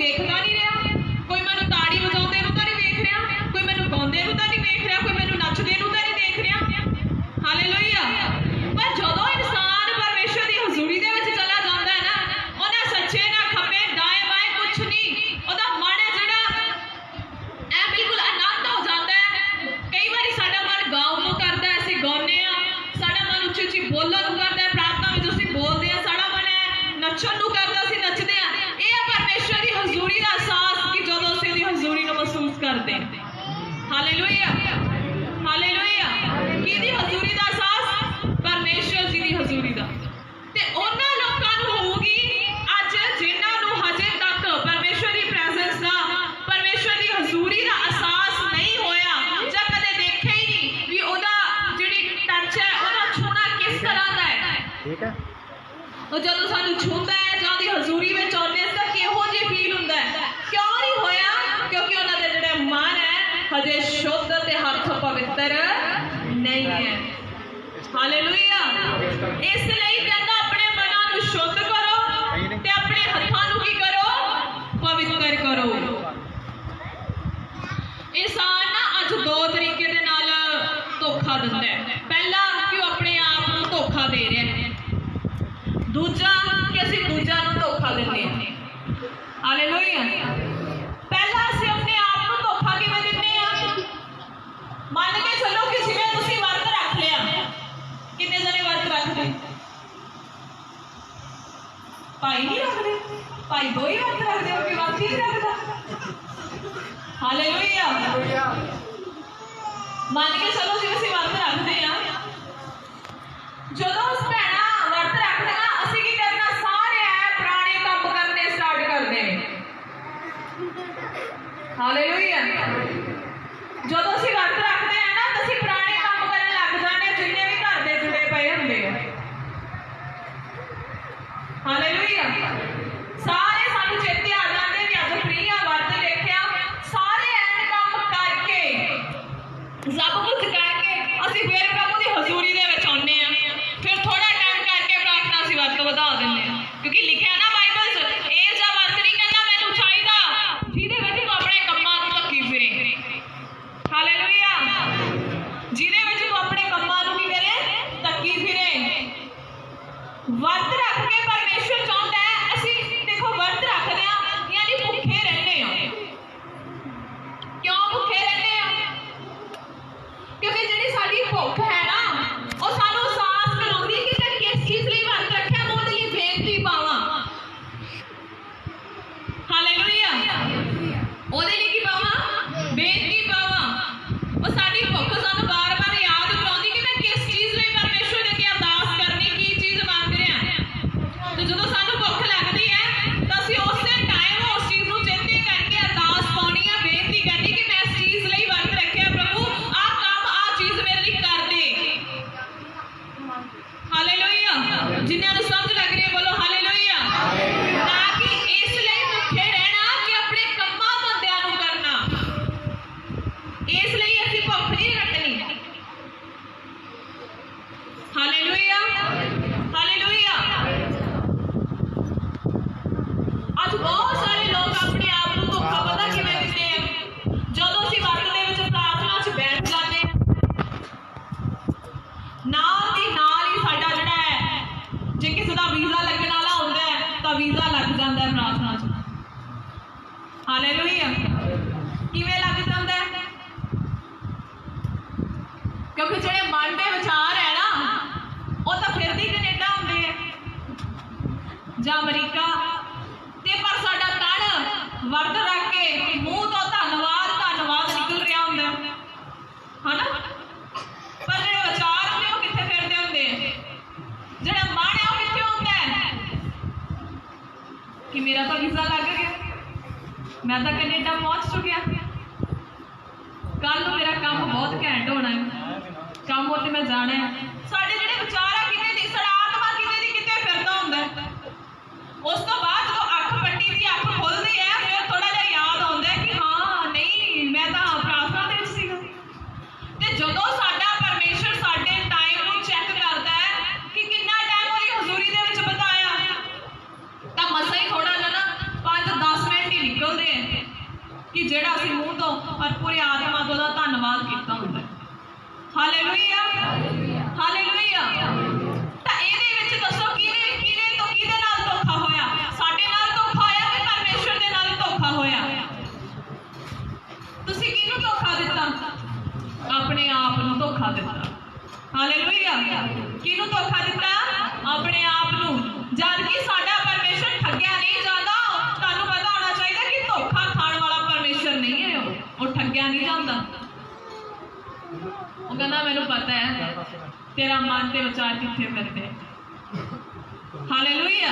वेखदा नहीं रहा, कोई मैनूं ताड़ी वजाउंदे नूं तां नहीं वेख रहा, कोई मैनूं गाउंदे नूं तां नहीं वेख रहा, कोई मैनूं नचदे नूं तां नहीं देख रहा। हालेलुया। पर जदों इंसान परमेश्वर की हजूरी दे विच चला जांदा है ना, उहने सच्चे ना खब्बे दाएं बाएं कुछ नहीं, उहदा मन है जिहड़ा ऐ बिल्कुल आनंद हो जाता है। कई बार साडा मन गाउण नूं करदा है, असीं गाउने आ, साडा मन उच्ची उच्ची बोलण नूं करदा है, प्रार्थना विच असीं बोलदे आ, साडा मन है नच्चण नूं करदा, असीं नचदे आ। इह है परमेश्वर की हजूरी दा एहसास कि जदों असीं उहदी हजूरी नूं महसूस करदे हां। Hallelujah, hallelujah. किहदी हजूरी दा एहसास? परमेश्वर जी दी हजूरी दा। ते उन्हां लोकां नूं होऊगी अज जिन्हां नूं हजे तक परमेश्वर दी प्रेजेंस दा, परमेश्वर दी हजूरी दा एहसास नहीं होया, जां कदे देखिया ही नहीं कि ओहदा जिहड़ी टच है, ओहदा छूना किस तरह दा है। ठीक है। ਉਹ ਜਦੋਂ ਸਾਨੂੰ ਛੂੰਦਾ ਹੈ ਜਾਂ ਦੀ ਹਜ਼ੂਰੀ ਵਿੱਚ ਆਉਂਦੇ ਹਾਂ ਤਾਂ ਕਿਹੋ ਜਿਹਾ ਫੀਲ ਹੁੰਦਾ ਹੈ? ਕਿਉਂ ਨਹੀਂ ਹੋਇਆ? ਕਿਉਂਕਿ ਉਹਨਾਂ ਦੇ ਜਿਹੜੇ ਮਨ ਹੈ ਹਜੇ ਸ਼ੁੱਧ ਤੇ ਹੱਥ ਪਵਿੱਤਰ ਨਹੀਂ ਹੈ। ਹਾਲੇਲੂਇਆ। ਇਸ ਲਈ ਕਹਿੰਦਾ ਆਪਣੇ ਮਨਾਂ ਨੂੰ ਸ਼ੁੱਧ ਕਰੋ ਤੇ ਆਪਣੇ ਹੱਥਾਂ ਨੂੰ ਕੀ ਕਰੋ? ਪਵਿੱਤਰ ਕਰੋ। ਇਨਸਾਨ ਨਾ ਅੱਜ ਦੋ ਤਰੀਕੇ ਦੇ ਨਾਲ ਧੋਖਾ ਦਿੰਦਾ ਹੈ। ਪਹਿਲਾ ਕਿ ਉਹ ਆਪਣੇ ਆਪ ਨੂੰ ਧੋਖਾ ਦੇ ਰਿਹਾ ਹੈ, दूजा कि असीं दूजा नूं धोखा दिंदे हां। हालेलुया। पहला असीं अपने आप नूं धोखा किवें दिंदे हां? मान के चलो कि जिवें तुसीं वर्त रख लिया, किन्ने जने वर्त रखदे? भाई नहीं रखदे, भाई दो ही वर्त रखदे, कोई बाकी नहीं रखदा। हालेलुया। मान के चलो जिवें असीं वर्त रखदे हां, जदों उस भैणा वर्त रखदियां असीं की करना? सारे पुराने काम करने स्टार्ट करते हैं। हालेलुया। जदों असीं वर्त रखते हैं ना, असीं पुराने काम करन लग जाते हैं जिन्ने भी घर दे जुड़े पे हुंदे आ। हालेलुया। सारे सानूं चेते आ जाते कि अज फ्री आ, वर्त देखिया, सारे ऐन काम करके सब कुछ करके असीं फिर प्रभु की हजूरी दे विच आउंदे आ। फिर थोड़ा टाइम करके प्रार्थना असीं वर्त वधा दिंदे आ, क्योंकि लिखिया ना बाइबल च ਇਹ ਜਾਂ वर्त नहीं कहता मैनूं चाहीदा ਜਿਹਦੇ ਵਿੱਚ तू अपने ਕੰਮਾਂ ਨੂੰ ਧੱਕੀ ਫਿਰੇ। ਹਾਲੇਲੂਇਆ। ਜਿਹਦੇ ਵਿੱਚ तू अपने ਕੰਮਾਂ ਨੂੰ ਕੀ ਕਰੇ? ਧੱਕੀ ਫਿਰੇ। वर्त रख के परमेश्वर चाਹੁੰਦਾ है ਅਸੀਂ देखो वर्त रखदे आ यानी भुखे रहने आ। क्यों भुखे रहने आ? क्योंकि ਜਿਹੜੀ ਸਾਡੀ ਭੁੱਖ ਹੈ ਨਾ, ਉਹ ਸਾਨੂੰ ਅਹਿਸਾਸ ਕਰਾਉਂਦੀ ਕਿ ਮੈਂ ਕਿਸ ਚੀਜ਼ ਲਈ ਵਰਤ ਰੱਖਿਆ, ਮੈਂ ਉਹਦੇ ਲਈ ਬੇਨਤੀ ਪਾਵਾਂ। ਹਾਲੇਲੂਇਆ। ਉਹਦੇ ਲਈ ਕੀ ਪਾਵਾਂ? ਬੇਨਤੀ ਪਾਵਾਂ। ਉਹ ਸਾਡੀ ਭੁੱਖ ਸਾਨੂੰ ਬਾਰ-ਬਾਰ ਯਾਦ ਕਰਾਉਂਦੀ ਕਿ ਮੈਂ ਕਿਸ ਚੀਜ਼ ਲਈ ਪਰਮੇਸ਼ਵਰ ਦੇ ਅੱਗੇ ਅਰਦਾਸ ਕਰਨੀ, ਕੀ ਚੀਜ਼ ਮੰਗ ਰਿਹਾ। ਤੇ ਜਦੋਂ ਸਾਨੂੰ ਭੁੱਖ ਲੱਗਦੀ ਹੈ ਤਾਂ ਅਸੀਂ ਉਸੇ ਟਾਈਮ ਉਸ ਚੀਜ਼ ਨੂੰ ਚੇਤੇ ਕਰਕੇ ਅਰਦਾਸ ਪਾਉਣੀ ਆ, ਬੇਨਤੀ ਕਰਨੀ ਕਿ ਮੈਂ ਇਸ ਚੀਜ਼ ਲਈ ਵਰਤ ਰੱਖਿਆ, ਪ੍ਰਭੂ ਆਹ ਕੰਮ ਆਹ ਚੀਜ਼ ਮੇਰੇ ਲਈ ਕਰ ਦੇ। हालेलुया। जिन्हें समझ लग रही है बोलो हालेलुया। ना कि इसलिए भुखे रहना कि अपने कम्मा बंदियां नूं करना, इसलिए असीं भुख नहीं रखनी। Hallelujah, hallelujah. अज बहुत सारे लोग अपने आप नूं धोखा पता किवें दिंदे आ? जदों असीं वर्त दे विच प्रार्थना च बैठ जाते हैं, नाल दी नाल ही साडा जिहड़ा है, जे किसी दा वीज़ा लगन वाला हुंदा है तां वीज़ा लग जांदा है प्रार्थना च। हालेलुया। किवें लग जांदा है? क्योंकि जिहड़े मन दे विचार है ना, ਉਹ ਤਾਂ ਫਿਰਦੀ ਕੈਨੇਡਾ ਹੁੰਦੇ ਆ ਜਾਂ ਅਮਰੀਕਾ ਤੇ, ਪਰ ਸਾਡਾ ਤਨ ਵਰਤ ਰੱਖ ਕੇ ਮੂੰਹ ਤੋਂ ਧੰਨਵਾਦ ਧੰਨਵਾਦ ਨਿਕਲ ਰਿਹਾ ਹੁੰਦਾ ਹਨਾ, ਪਰ ਜਿਹੜੇ ਵਿਚਾਰ ਹੁੰਦੇ ਉਹ ਕਿੱਥੇ ਫਿਰਦੇ ਹੁੰਦੇ ਆ? ਜਿਹੜਾ ਮਨ ਹੈ ਉਹ ਕਿੱਥੇ ਹੁੰਦਾ ਹੈ ਕਿ ਮੇਰਾ ਤਾਂ ਵੀਜ਼ਾ ਲੱਗ ਗਿਆ, ਮੈਂ ਤਾਂ ਕੈਨੇਡਾ ਪਹੁੰਚ ਚੁੱਕਿਆ, ਕੱਲ ਨੂੰ ਮੇਰਾ ਕੰਮ ਬਹੁਤ ਘੈਂਟ ਹੋਣਾ ਹੈ, ਕੰਮ ਉੱਤੇ ਮੈਂ ਜਾਣਾ ਹੈ। ਸਾਡੇ ਜਿਹੜੇ ਵਿਚਾਰ ਆ ਕਿਤੇ ਦੀ, ਸਾਡਾ ਆਤਮਾ ਕਿਤੇ ਦੀ ਕਿਤੇ ਫਿਰਦਾ ਹੁੰਦਾ ਹੈ। ਉਸ ਤੋਂ ਬਾਅਦ ਜਦੋਂ ਅੱਖ ਪੱਟੀ ਦੀ ਅੱਖ ਖੁੱਲਦੀ ਹੈ, ਫਿਰ ਥੋੜਾ ਜਿਹਾ ਯਾਦ ਆਉਂਦਾ ਹੈ ਕਿ ਹਾਂ ਨਹੀਂ ਮੈਂ ਤਾਂ ਪ੍ਰਾਰਥਨਾ ਦੇ ਵਿੱਚ ਸੀਗਾ। ਤੇ ਜਦੋਂ ਸਾਡਾ ਪਰਮੇਸ਼ਰ ਸਾਡੇ ਟਾਈਮ ਨੂੰ ਚੈੱਕ ਕਰਦਾ ਹੈ ਕਿ ਕਿੰਨਾ ਟਾਈਮ ਉਹਦੀ ਹਜ਼ੂਰੀ ਦੇ ਵਿੱਚ ਬਿਤਾਇਆ, ਤਾਂ ਮਸਾਂ ਹੀ ਥੋੜਾ ਜਿਹਾ ਨਾ 5-10 ਮਿੰਟ ਹੀ कि ਜਿਹੜਾ ਅਸੀਂ ਮੂੰਹ ਤੋਂ ਔਰ ਪੂਰੀ ਆਤਮਾ ਤੋਂ ਉਹਦਾ ਧੰਨਵਾਦ ਕੀਤਾ ਹੁੰਦਾ। Hallelujah, hallelujah. ਤਾਂ ਇਹਦੇ ਵਿੱਚ ਦੱਸੋ ਕਿਹਦੇ ਨਾਲ ਧੋਖਾ ਹੋਇਆ? ਸਾਡੇ ਨਾਲ ਧੋਖਾ ਹੋਇਆ ਕਿ ਪਰਮੇਸ਼ਰ ਦੇ ਨਾਲ ਧੋਖਾ ਹੋਇਆ? ਤੁਸੀਂ ਕਿਹਨੂੰ ਧੋਖਾ ਦਿੱਤਾ? ਆਪਣੇ ਆਪ ਨੂੰ ਧੋਖਾ ਦਿੱਤਾ। ਹਾਲੇਲੂਇਆ। ਕਿਹਨੂੰ ਧੋਖਾ ਦਿੱਤਾ? ਆਪਣੇ ਆਪ ਨੂੰ। ਜਦ ਕਿ ਸਾਡਾ ਪਰਮੇਸ਼ਰ ਠੱਗਿਆ ਨਹੀਂ ਜਾਂਦਾ। ਤੁਹਾਨੂੰ ਪਤਾ ਹੋਣਾ ਚਾਹੀਦਾ ਕਿ ਧੋਖਾ ਖਾਣ ਵਾਲਾ ਪਰਮੇਸ਼ਰ ਨਹੀਂ ਹੈ। ਉਹ ਠੱਗਿਆ ਨਹੀਂ ਜਾਂਦਾ। ਉਹ ਕਹਿੰਦਾ ਮੈਨੂੰ ਪਤਾ ਹੈ ਤੇਰਾ ਮਨ ਤੇ ਵਿਚਾਰ ਕਿੱਥੇ ਫਿਰਦੇ। ਹਾਲੇਲੂਇਆ।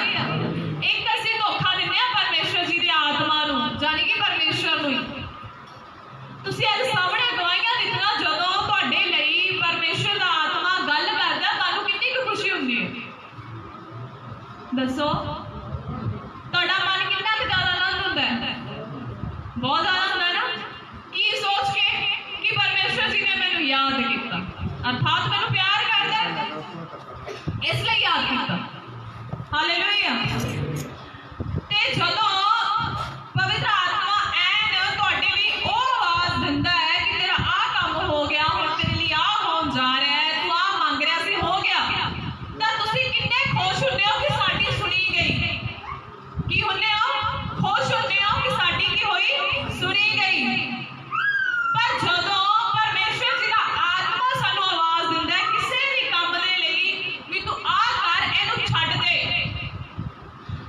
ਇੱਕ ਅਸੀਂ ਧੋਖਾ ਦਿੰਦੇ ਹਾਂ ਪਰਮੇਸ਼ਰ ਜੀ ਦੀ ਆਤਮਾ ਨੂੰ, ਜਾਨੀ ਕਿ ਪਰਮੇਸ਼ਰ ਨੂੰ ਹੀ। ਤੁਸੀਂ ਅੱਜ ਸਾਹਮਣੇ ਗਵਾਹੀਆਂ ਦਿੱਤੀਆਂ। ਜਦੋਂ ਤੁਹਾਡੇ ਲਈ ਪਰਮੇਸ਼ਰ ਦਾ ਆਤਮਾ ਗੱਲ ਕਰਦਾ ਤੁਹਾਨੂੰ ਕਿੰਨੀ ਕੁ ਖੁਸ਼ੀ ਹੁੰਦੀ ਹੈ? ਦੱਸੋ, ਤੁਹਾਡਾ ਮਨ ਕਿੰਨਾ ਕੁ ਜ਼ਿਆਦਾ ਆਨੰਦ ਹੁੰਦਾ ਹੈ? ਬਹੁਤ ਜ਼ਿਆਦਾ ਹੁੰਦਾ ਨਾ। ਕੀ ਸੋਚ ਕੇ ਕਿ ਪਰਮੇਸ਼ਰ ਜੀ ਨੇ ਮੈਨੂੰ ਯਾਦ ਕੀਤਾ, ਅਰਥਾਤ ਮੈਨੂੰ ਪਿਆਰ ਕਰਦਾ, ਇਸ ਲਈ ਯਾਦ ਕੀਤਾ। ਹਾਲੇਲੂਇਆ। ਤੇ ਜਦੋਂ ਪਵਿੱਤਰ ਆਤਮਾ ਐਨ ਤੁਹਾਡੇ ਲਈ ਉਹ ਆਵਾਜ਼ ਦਿੰਦਾ ਹੈ ਕਿ ਤੇਰਾ ਆਹ ਕੰਮ ਹੋ ਗਿਆ, ਹੁਣ ਤੇਰੇ ਲਈ ਆਹ ਹੋਣ ਜਾ ਰਿਹਾ ਹੈ, ਤੂੰ ਆਹ ਮੰਗ ਰਿਹਾ ਸੀ, ਹੋ ਗਿਆ, ਤਾਂ ਤੁਸੀਂ ਕਿੰਨੇ ਖੁਸ਼ ਹੁੰਦੇ ਹੋ ਕਿ ਸਾਡੀ ਸੁਣੀ ਗਈ? ਕੀ ਹੁੰਦੇ ਹੋ? ਖੁਸ਼ ਹੁੰਦੇ ਹੋ ਕਿ ਸਾਡੀ ਕੀ ਹੋਈ? ਸੁਣੀ ਗਈ। ਪਰ ਜਦੋਂ ਪਰਮੇਸ਼ਰ ਜੀ ਦਾ ਆਤਮਾ ਸਾਨੂੰ ਆਵਾਜ਼ ਦਿੰਦਾ ਹੈ ਕਿਸੇ ਵੀ ਕੰਮ ਦੇ ਲਈ ਵੀ ਤੂੰ ਆਹ ਕਰ, ਇਹਨੂੰ ਛੱਡ ਦੇ,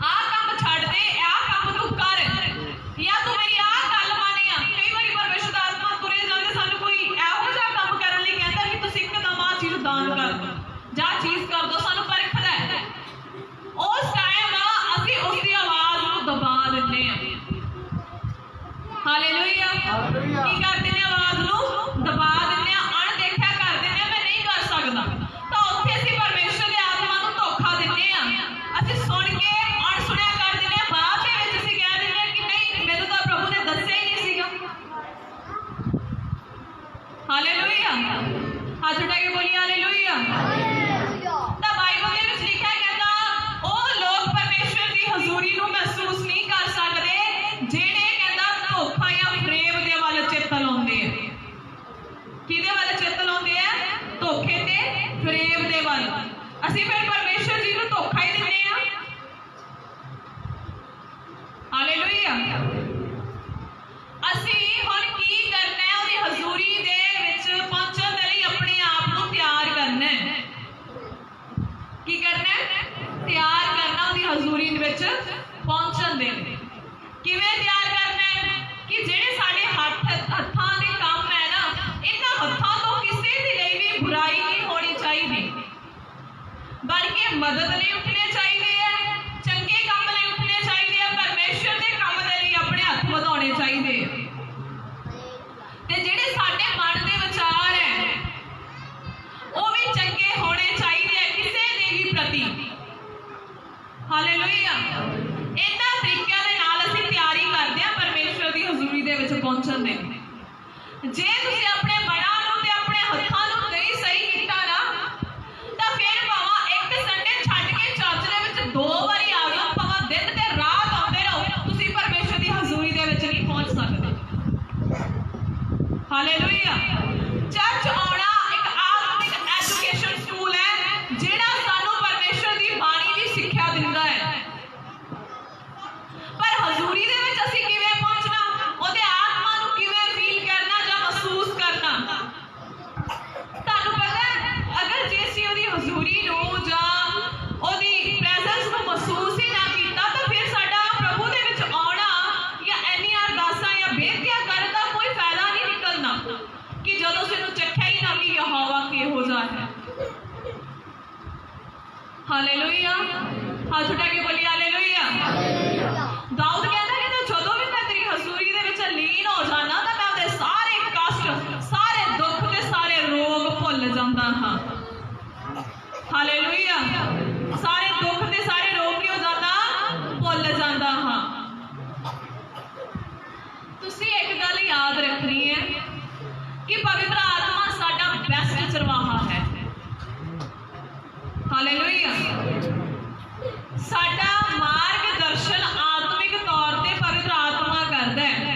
ਆਹ ਕੰਮ ਛੱਡ ਦੇ, ਆਹ ਕੰਮ ਤੂੰ ਕਰ, ਜਾਂ ਤੂੰ ਮੇਰੀ ਆਹ ਗੱਲ ਮੰਨਿਆ। ਕਈ ਵਾਰੀ ਪਰਮੇਸ਼ਰ ਦਾ ਆਤਮਾ ਤੁਰੇ ਜਾਂਦੇ ਸਾਨੂੰ ਕੋਈ ਇਹੋ ਜਿਹਾ ਕੰਮ ਕਰਨ ਲਈ ਕਹਿੰਦਾ ਕਿ ਤੁਸੀਂ ਇੱਕਦਮ ਆਹ ਚੀਜ਼ ਦਾਨ ਕਰ ਦਿਓ ਜਾਂ ਚੀਜ਼ ਕਰ ਦਿਓ, ਸਾਨੂੰ ਪਰਖਦਾ ਹੈ। ਉਸ ਟਾਈਮ ਅਸੀਂ ਉਸ ਦੀ ਆਵਾਜ਼ ਨੂੰ ਦਬਾ ਦਿੰਦੇ ਹਾਂ। ਹਾਲੇਲੂਇਆ। ਕੀ ਕਰਦੇ ਨੇ? ਆਵਾਜ਼ ਨੂੰ ਦਬਾ ਦਿੰਦੇ ਹਾਂ, ਅਣਦੇਖਿਆ ਕਰ ਦਿੰਦੇ ਹਾਂ, ਮੈਂ ਨਹੀਂ ਕਰ ਸਕਦਾ। ਤਾਂ ਉੱਥੇ ਅਸੀਂ ਪਰਮੇਸ਼ਰ ਦੇ ਆਤਮਾ ਨੂੰ ਧੋਖਾ ਦਿੰਦੇ ਹਾਂ। ਅਸੀਂ ਸੁਣ ਕੇ ਅਣਸੁਣਿਆ ਕਰ ਦਿੰਦੇ ਹਾਂ। ਬਾਅਦ ਦੇ ਵਿੱਚ ਅਸੀਂ ਕਹਿ ਦਿੰਦੇ ਹਾਂ ਕਿ ਨਹੀਂ, ਮੈਨੂੰ ਤਾਂ ਪ੍ਰਭੂ ਨੇ ਦੱਸਿਆ ਹੀ ਨਹੀਂ ਸੀਗਾ। ਹਾਲੇਲੂਇਆ। ਹੱਥ ਉਠਾ ਕੇ ਬੋਲੀਏ ਹਾਲੇਲੂਇਆ। ਤਾਂ ਬਾਈਬਲ ਦੇ ਵਿੱਚ ਲਿਖਿਆ ਕਹਿੰਦਾ ਉਹ ਲੋਕ ਪਰਮੇਸ਼ਰ ਦੀ ਹਜ਼ੂਰੀ ਨੂੰ ਮਹਿਸੂਸ ਨਹੀਂ ਕਰ ਸਕਦੇ ਜਿਹੜੇ ਕਹਿੰਦਾ ਧੋਖਾ ਜਾਂ ਫਰੇਬ ਦੇ ਵੱਲ ਚਿੱਤ ਲਾਉਂਦੇ ਆ। ਕਿਹਦੇ ਵੱਲ ਚਿੱਤ ਲਾਉਂਦੇ ਆ? ਧੋਖੇ ਤੇ ਫਰੇਬ ਦੇ ਵੱਲ। ਅਸੀਂ ਫਿਰ ਪਰਮੇਸ਼ਰ ਜੀ ਨੂੰ ਧੋਖਾ ਹੀ ਦਿੰਦੇ ਆ। ਹਾਲੇਲੂਇਆ। ਅਸੀਂ ਹੁਣ ਕੀ ਕਰਨਾ ਹੈ? ਉਹਦੀ ਹਜ਼ੂਰੀ ਦੇ ਵਿੱਚ ਪਹੁੰਚਣ ਦੇ ਲਈ ਆਪਣੇ ਆਪ ਨੂੰ ਤਿਆਰ ਕਰਨਾ ਹੈ। ਕੀ ਕਰਨਾ ਹੈ? ਤਿਆਰ ਕਰਨਾ ਉਹਦੀ ਹਜ਼ੂਰੀ ਦੇ ਵਿੱਚ ਪਹੁੰਚਣ ਦੇ ਲਈ। ਕਿਵੇਂ ਤਿਆਰ ਕਰਨਾ ਹੈ? ਕਿ ਜਿਹੜੇ ਸਾਡੇ ਹੱਥਾਂ ਦੇ ਕੰਮ ਹੈ ਨਾ, ਇਹਨਾਂ ਹੱਥਾਂ ਤੋਂ ਕਿਸੇ ਦੇ ਲਈ ਵੀ ਬੁਰਾਈ ਨਹੀਂ ਹੋਣੀ ਚਾਹੀਦੀ, ਬਲਕਿ ਮਦਦ ਲਈ ਉੱਠਣੇ ਚਾਹੀਦੇ ਆ, ਚੰਗੇ ਕੰਮ ਲਈ ਉੱਠਣੇ ਚਾਹੀਦੇ ਆ, ਪਰਮੇਸ਼ਰ ਦੇ ਕੰਮ ਦੇ ਲਈ ਆਪਣੇ ਹੱਥ ਵਧਾਉਣੇ ਚਾਹੀਦੇ ਆ। ਤੇ ਜਿਹੜੇ ਸਾਡੇ ਮਨ ਦੇ ਵਿਚਾਰ ਹੈ ਉਹ ਵੀ ਚੰਗੇ ਹੋਣੇ ਚਾਹੀਦੇ ਆ ਕਿਸੇ ਦੇ ਵੀ ਪ੍ਰਤੀ। ਹਾਲੇਲੂਇਆ। ਇਹਨਾਂ ਤਰੀਕਿਆਂ ਦੇ ਨਾਲ ਅਸੀਂ ਤਿਆਰੀ ਕਰਦੇ ਹਾਂ ਪਰਮੇਸ਼ਰ ਦੀ ਹਜ਼ੂਰੀ ਦੇ ਵਿੱਚ ਪਹੁੰਚਣ ਦੇ। ਜੇ ਤੁਸੀਂ ਆਪਣੇ ਮਨਾਂ ਨੂੰ ਤੇ ਆਪਣੇ ਹੱਥਾਂ ਨੂੰ ਨਹੀਂ ਸਹੀ ਕੀਤਾ ਨਾ, ਤਾਂ ਫਿਰ ਭਾਵੇਂ ਇੱਕ ਸੰਡੇ ਛੱਡ ਕੇ ਚਰਚ ਦੇ ਵਿੱਚ 2 ਵਾਰੀ ਆ ਜਾਓ, ਭਾਵੇਂ ਦਿਨ ਤੇ ਰਾਤ ਆਉਂਦੇ ਰਹੋ, ਤੁਸੀਂ ਪਰਮੇਸ਼ਰ ਦੀ ਹਜ਼ੂਰੀ ਦੇ ਵਿੱਚ ਨਹੀਂ ਪਹੁੰਚ ਸਕਦੇ। ਹਾਲੇਲੂਇਆ। ਚਰਚ ਆਉਣਾ ਇੱਕ ਆਤਮਿਕ ਐਜੂਕੇਸ਼ਨ ਸਕੂਲ ਹੈ ਜਿਹੜਾ ਸਾਨੂੰ ਪਰਮੇਸ਼ਰ ਦੀ ਬਾਣੀ ਦੀ ਸਿੱਖਿਆ ਦਿੰਦਾ ਹੈ। ਪਰ ਹਜ਼ੂਰੀ ਦੇ ਵਿੱਚ ਅਸੀਂ ਕਿਵੇਂ ਪਹੁੰਚਣਾ? ਉਹਦੇ ਆਤਮਾ ਨੂੰ ਕਿਵੇਂ ਫੀਲ ਕਰਨਾ ਜਾਂ ਮਹਿਸੂਸ ਕਰਨਾ? ਤੁਹਾਨੂੰ ਪਤਾ ਹੈ, ਅਗਰ ਜੇ ਅਸੀਂ ਉਹਦੀ ਹਜ਼ੂਰੀ ਨੂੰ ਜਾਂ ਉਹਦੀ ਪ੍ਰੈਜ਼ੈਂਸ ਨੂੰ ਮਹਿਸੂਸ ਹੀ ਨਾ ਕੀਤਾ, ਤਾਂ ਫਿਰ ਸਾਡਾ ਪ੍ਰਭੂ ਦੇ ਵਿੱਚ ਆਉਣਾ ਜਾਂ ਇੰਨੀਆਂ ਅਰਦਾਸਾਂ ਜਾਂ ਬੇਨਤੀਆਂ ਕਰਨ ਦਾ ਕੋਈ ਫਾਇਦਾ ਨਹੀਂ ਨਿਕਲਣਾ ਕਿ ਜਦੋਂ ਸਾਨੂੰ ਚੱਖਿਆ ਹੀ ਨਾ ਕਿ ਯਹੋਵਾ ਕਿਹੋ ਜਿਹਾ ਹੈ। ਹਾਲੇਲੂਇਆ। ਹੱਥ ਉਠਾ ਕੇ ਬੋਲੀਏ ਹਾਲੇਲੂਇਆ। ਦਾਊਦ ਕਹਿੰਦਾ ਕਿ ਜਦੋਂ ਵੀ ਮੈਂ ਤੇਰੀ ਹਜ਼ੂਰੀ ਦੇ ਵਿੱਚ ਲੀਨ ਹੋ ਜਾਣਾ ਤਾਂ ਮੈਂ ਉਹਦੇ ਸਾਰੇ ਕਸ਼ਟ, ਸਾਰੇ ਦੁੱਖ ਤੇ ਸਾਰੇ ਰੋਗ ਭੁੱਲ ਜਾਂਦਾ ਹਾਂ। ਹਾਲੇਲੂਇਆ। ਸਾਰੇ ਦੁੱਖ ਤੇ ਸਾਰੇ ਰੋਗ ਕੀ ਹੋ ਜਾਂਦਾ? ਭੁੱਲ ਜਾਂਦਾ ਹਾਂ। ਤੁਸੀਂ ਇੱਕ ਗੱਲ ਯਾਦ ਰੱਖਣੀ ਹੈ ਕਿ ਪਵਿੱਤਰ ਆਤਮਾ ਸਾਡਾ ਬੈਸਟ ਚਰਵਾਹਾ ਹੈ। ਹਾਲੇਲੂਇਆ। ਸਾਡਾ ਮਾਰਗਦਰਸ਼ਨ ਆਤਮਿਕ ਤੌਰ ਤੇ ਪਵਿੱਤਰ ਆਤਮਾ ਕਰਦਾ ਹੈ।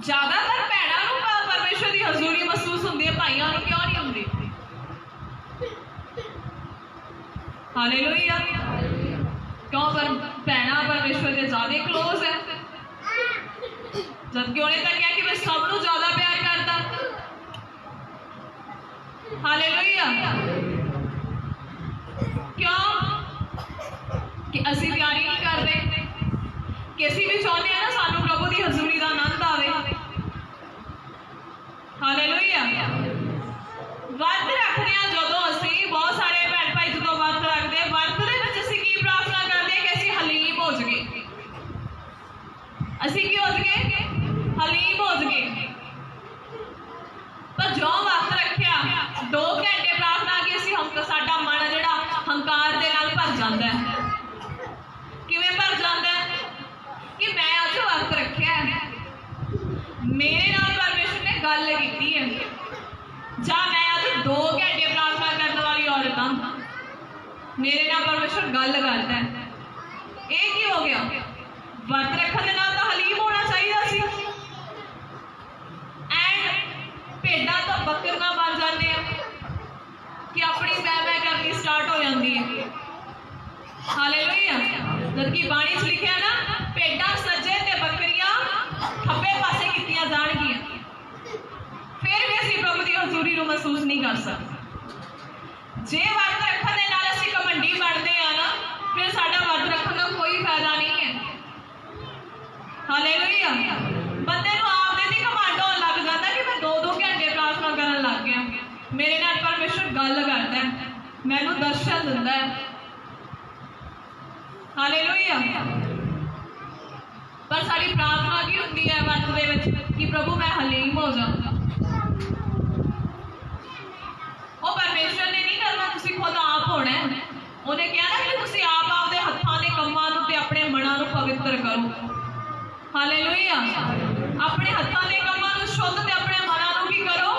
ਜ਼ਿਆਦਾतर ਭੈਣਾਂ ਨੂੰ ਪਰਮੇਸ਼ਰ ਦੀ ਹਜ਼ੂਰੀ ਮਹਿਸੂਸ ਹੁੰਦੀ ਹੈ, ਭਾਈਆਂ ਨੂੰ ਕਿਉਂ ਨਹੀਂ ਹੁੰਦੀ? ਹਾਲੇਲੂਇਆ। ਕਿਉਂ? ਪਰ ਭੈਣਾਂ ਪਰਮੇਸ਼ਰ ਦੇ ਜ਼ਿਆਦਾ ਕਲੋਜ਼ ਹੈ, ਜਦਕਿ ਉਹਨੇ ਤਾਂ ਕਿਹਾ ਕਿ ਮੈਂ ਸਭ ਨੂੰ ਜ਼ਿਆਦਾ ਪਿਆਰ ਕਰਦਾ। ਹਾਲੇਲੂਇਆ। ਕਿਉਂ? ਕਿ ਅਸੀਂ ਤਿਆਰੀ ਨਹੀਂ ਕਰਦੇ, ਕਿ ਅਸੀਂ ਵੀ ਚਾਹੁੰਦੇ ਹਾਂ ਨਾ ਸਾਨੂੰ ਪ੍ਰਭੂ ਦੀ ਹਜ਼ੂਰੀ ਦਾ ਆਨੰਦ ਆਵੇ। ਹਾਲੇਲੂਇਆ। ਵਰਤ ਰੱਖਦੇ ਹਾਂ ਜਦੋਂ ਅਸੀਂ, ਬਹੁਤ ਸਾਰੇ ਭੈਣ ਭਾਈ ਜਦੋਂ ਵਰਤ ਰੱਖਦੇ, ਵਰਤ ਦੇ ਵਿੱਚ ਅਸੀਂ ਕੀ ਪ੍ਰਾਰਥਨਾ ਕਰਦੇ ਕਿ ਅਸੀਂ ਹਲੀਮ ਹੋ ਜਾਈਏ। ਅਸੀਂ ਕੀ ਹੋ ਜਾਈਏ? ਹਲੀਮ ਹੋ ਜਾਈਏ। ਪਰ ਜੋ ਵਰਤ ਰੱਖਿਆ 2 ਘੰਟੇ ਪ੍ਰਾਰਥਨਾ ਕਿ ਅਸੀਂ ਸਾਡਾ ਮਨ ਜਿਹੜਾ ਹੰਕਾਰ ਦੇ ਨਾਲ ਭਰ ਜਾਂਦਾ ਹੈ। ਕਿਵੇਂ ਭਰ ਜਾਂਦਾ ਹੈ? ਕਿ ਮੈਂ ਅੱਜ ਵਰਤ ਰੱਖਿਆ, ਮੇਰੇ ਨਾਲ ਪਰਮੇਸ਼ਰ ਨੇ ਗੱਲ ਕੀਤੀ ਹੈ, ਜਾਂ ਮੈਂ ਅੱਜ 2 ਘੰਟੇ ਪ੍ਰਾਰਥਨਾ ਕਰਨ ਵਾਲੀ ਔਰਤ ਹਾਂ, ਮੇਰੇ ਨਾਲ ਪਰਮੇਸ਼ਰ ਗੱਲ ਕਰਦਾ ਹੈ। ਇਹ ਕੀ ਹੋ ਗਿਆ? ਵਰਤ ਰੱਖਣ ਦੇ ਨਾਲ ਤਾਂ ਹਲੀਮ ਹੋਣਾ ਚਾਹੀਦਾ ਸੀ। ਭੇਡਾਂ ਤਾਂ ਬੱਕਰੀਆਂ ਬਣ ਜਾਂਦੇ ਆ ਕਿ ਆਪਣੀ ਮੈਂ ਕਰਨੀ ਸਟਾਰਟ ਹੋ ਜਾਂਦੀ ਹੈ। ਹਾਲੇਲੂਇਆ। ਜਦਕਿ ਬਾਣੀ 'ਚ ਲਿਖਿਆ ਨਾ, ਭੇਡਾਂ ਸੱਜੇ ਤੇ ਬੱਕਰੀਆਂ ਖੱਬੇ ਪਾਸੇ ਕੀਤੀਆਂ ਜਾਣਗੀਆਂ। ਫਿਰ ਵੀ ਅਸੀਂ ਪ੍ਰਭੂ ਦੀ ਹਜ਼ੂਰੀ ਨੂੰ ਮਹਿਸੂਸ ਨਹੀਂ ਕਰ ਸਕਦੇ। ਜੇ ਵਰਤ ਰੱਖਣ ਦੇ ਨਾਲ ਅਸੀਂ ਘਮੰਡੀ ਬਣਦੇ ਆ ਨਾ, ਫਿਰ ਸਾਡਾ ਵਰਤ ਰੱਖਣ ਦਾ ਕੋਈ ਫਾਇਦਾ ਨਹੀਂ ਹੈ। ਹਾਲੇਲੂਇਆ। ਬੰਦੇ ਨੂੰ ਆਪਦੇ ਦੀ ਘਮੰਡ ਹੋਣ ਲੱਗ ਜਾਂਦਾ ਕਿ ਮੈਂ 2-2 ਘੰਟੇ ਪ੍ਰਾਰਥਨਾ ਕਰਨ ਲੱਗ ਗਿਆ, ਮੇਰੇ ਨਾਲ ਪਰਮੇਸ਼ਰ ਗੱਲ ਕਰਦਾ, ਮੈਨੂੰ ਦਰਸ਼ਨ ਦਿੰਦਾ ਹੈ। ਹਾਲੇਲੂਇਆ। ਪਰ ਸਾਡੀ ਪ੍ਰਾਰਥਨਾ ਕੀ ਹੁੰਦੀ ਹੈ ਵਰਤ ਦੇ ਵਿੱਚ? ਕਿ ਪ੍ਰਭੂ ਮੈਂ ਹਲੀਮ ਹੋ ਜਾਵਾਂ। ਉਹ ਪਰਮੇਸ਼ਰ ਨੇ ਨਹੀਂ ਕਰਨਾ, ਤੁਸੀਂ ਖੁਦ ਆਪ ਹੋਣਾ। ਉਹਨੇ ਕਿਹਾ ਨਾ ਕਿ ਤੁਸੀਂ ਆਪ ਆਪਦੇ ਹੱਥਾਂ ਦੇ ਕੰਮਾਂ ਨੂੰ ਤੇ ਆਪਣੇ ਮਨਾਂ ਨੂੰ ਪਵਿੱਤਰ ਕਰੋ। ਹਾਲੇਲੂਇਆ। ਆਪਣੇ ਹੱਥਾਂ ਦੇ ਕੰਮਾਂ ਨੂੰ ਸ਼ੁੱਧ ਤੇ ਆਪਣੇ ਮਨਾਂ ਨੂੰ ਕੀ ਕਰੋ?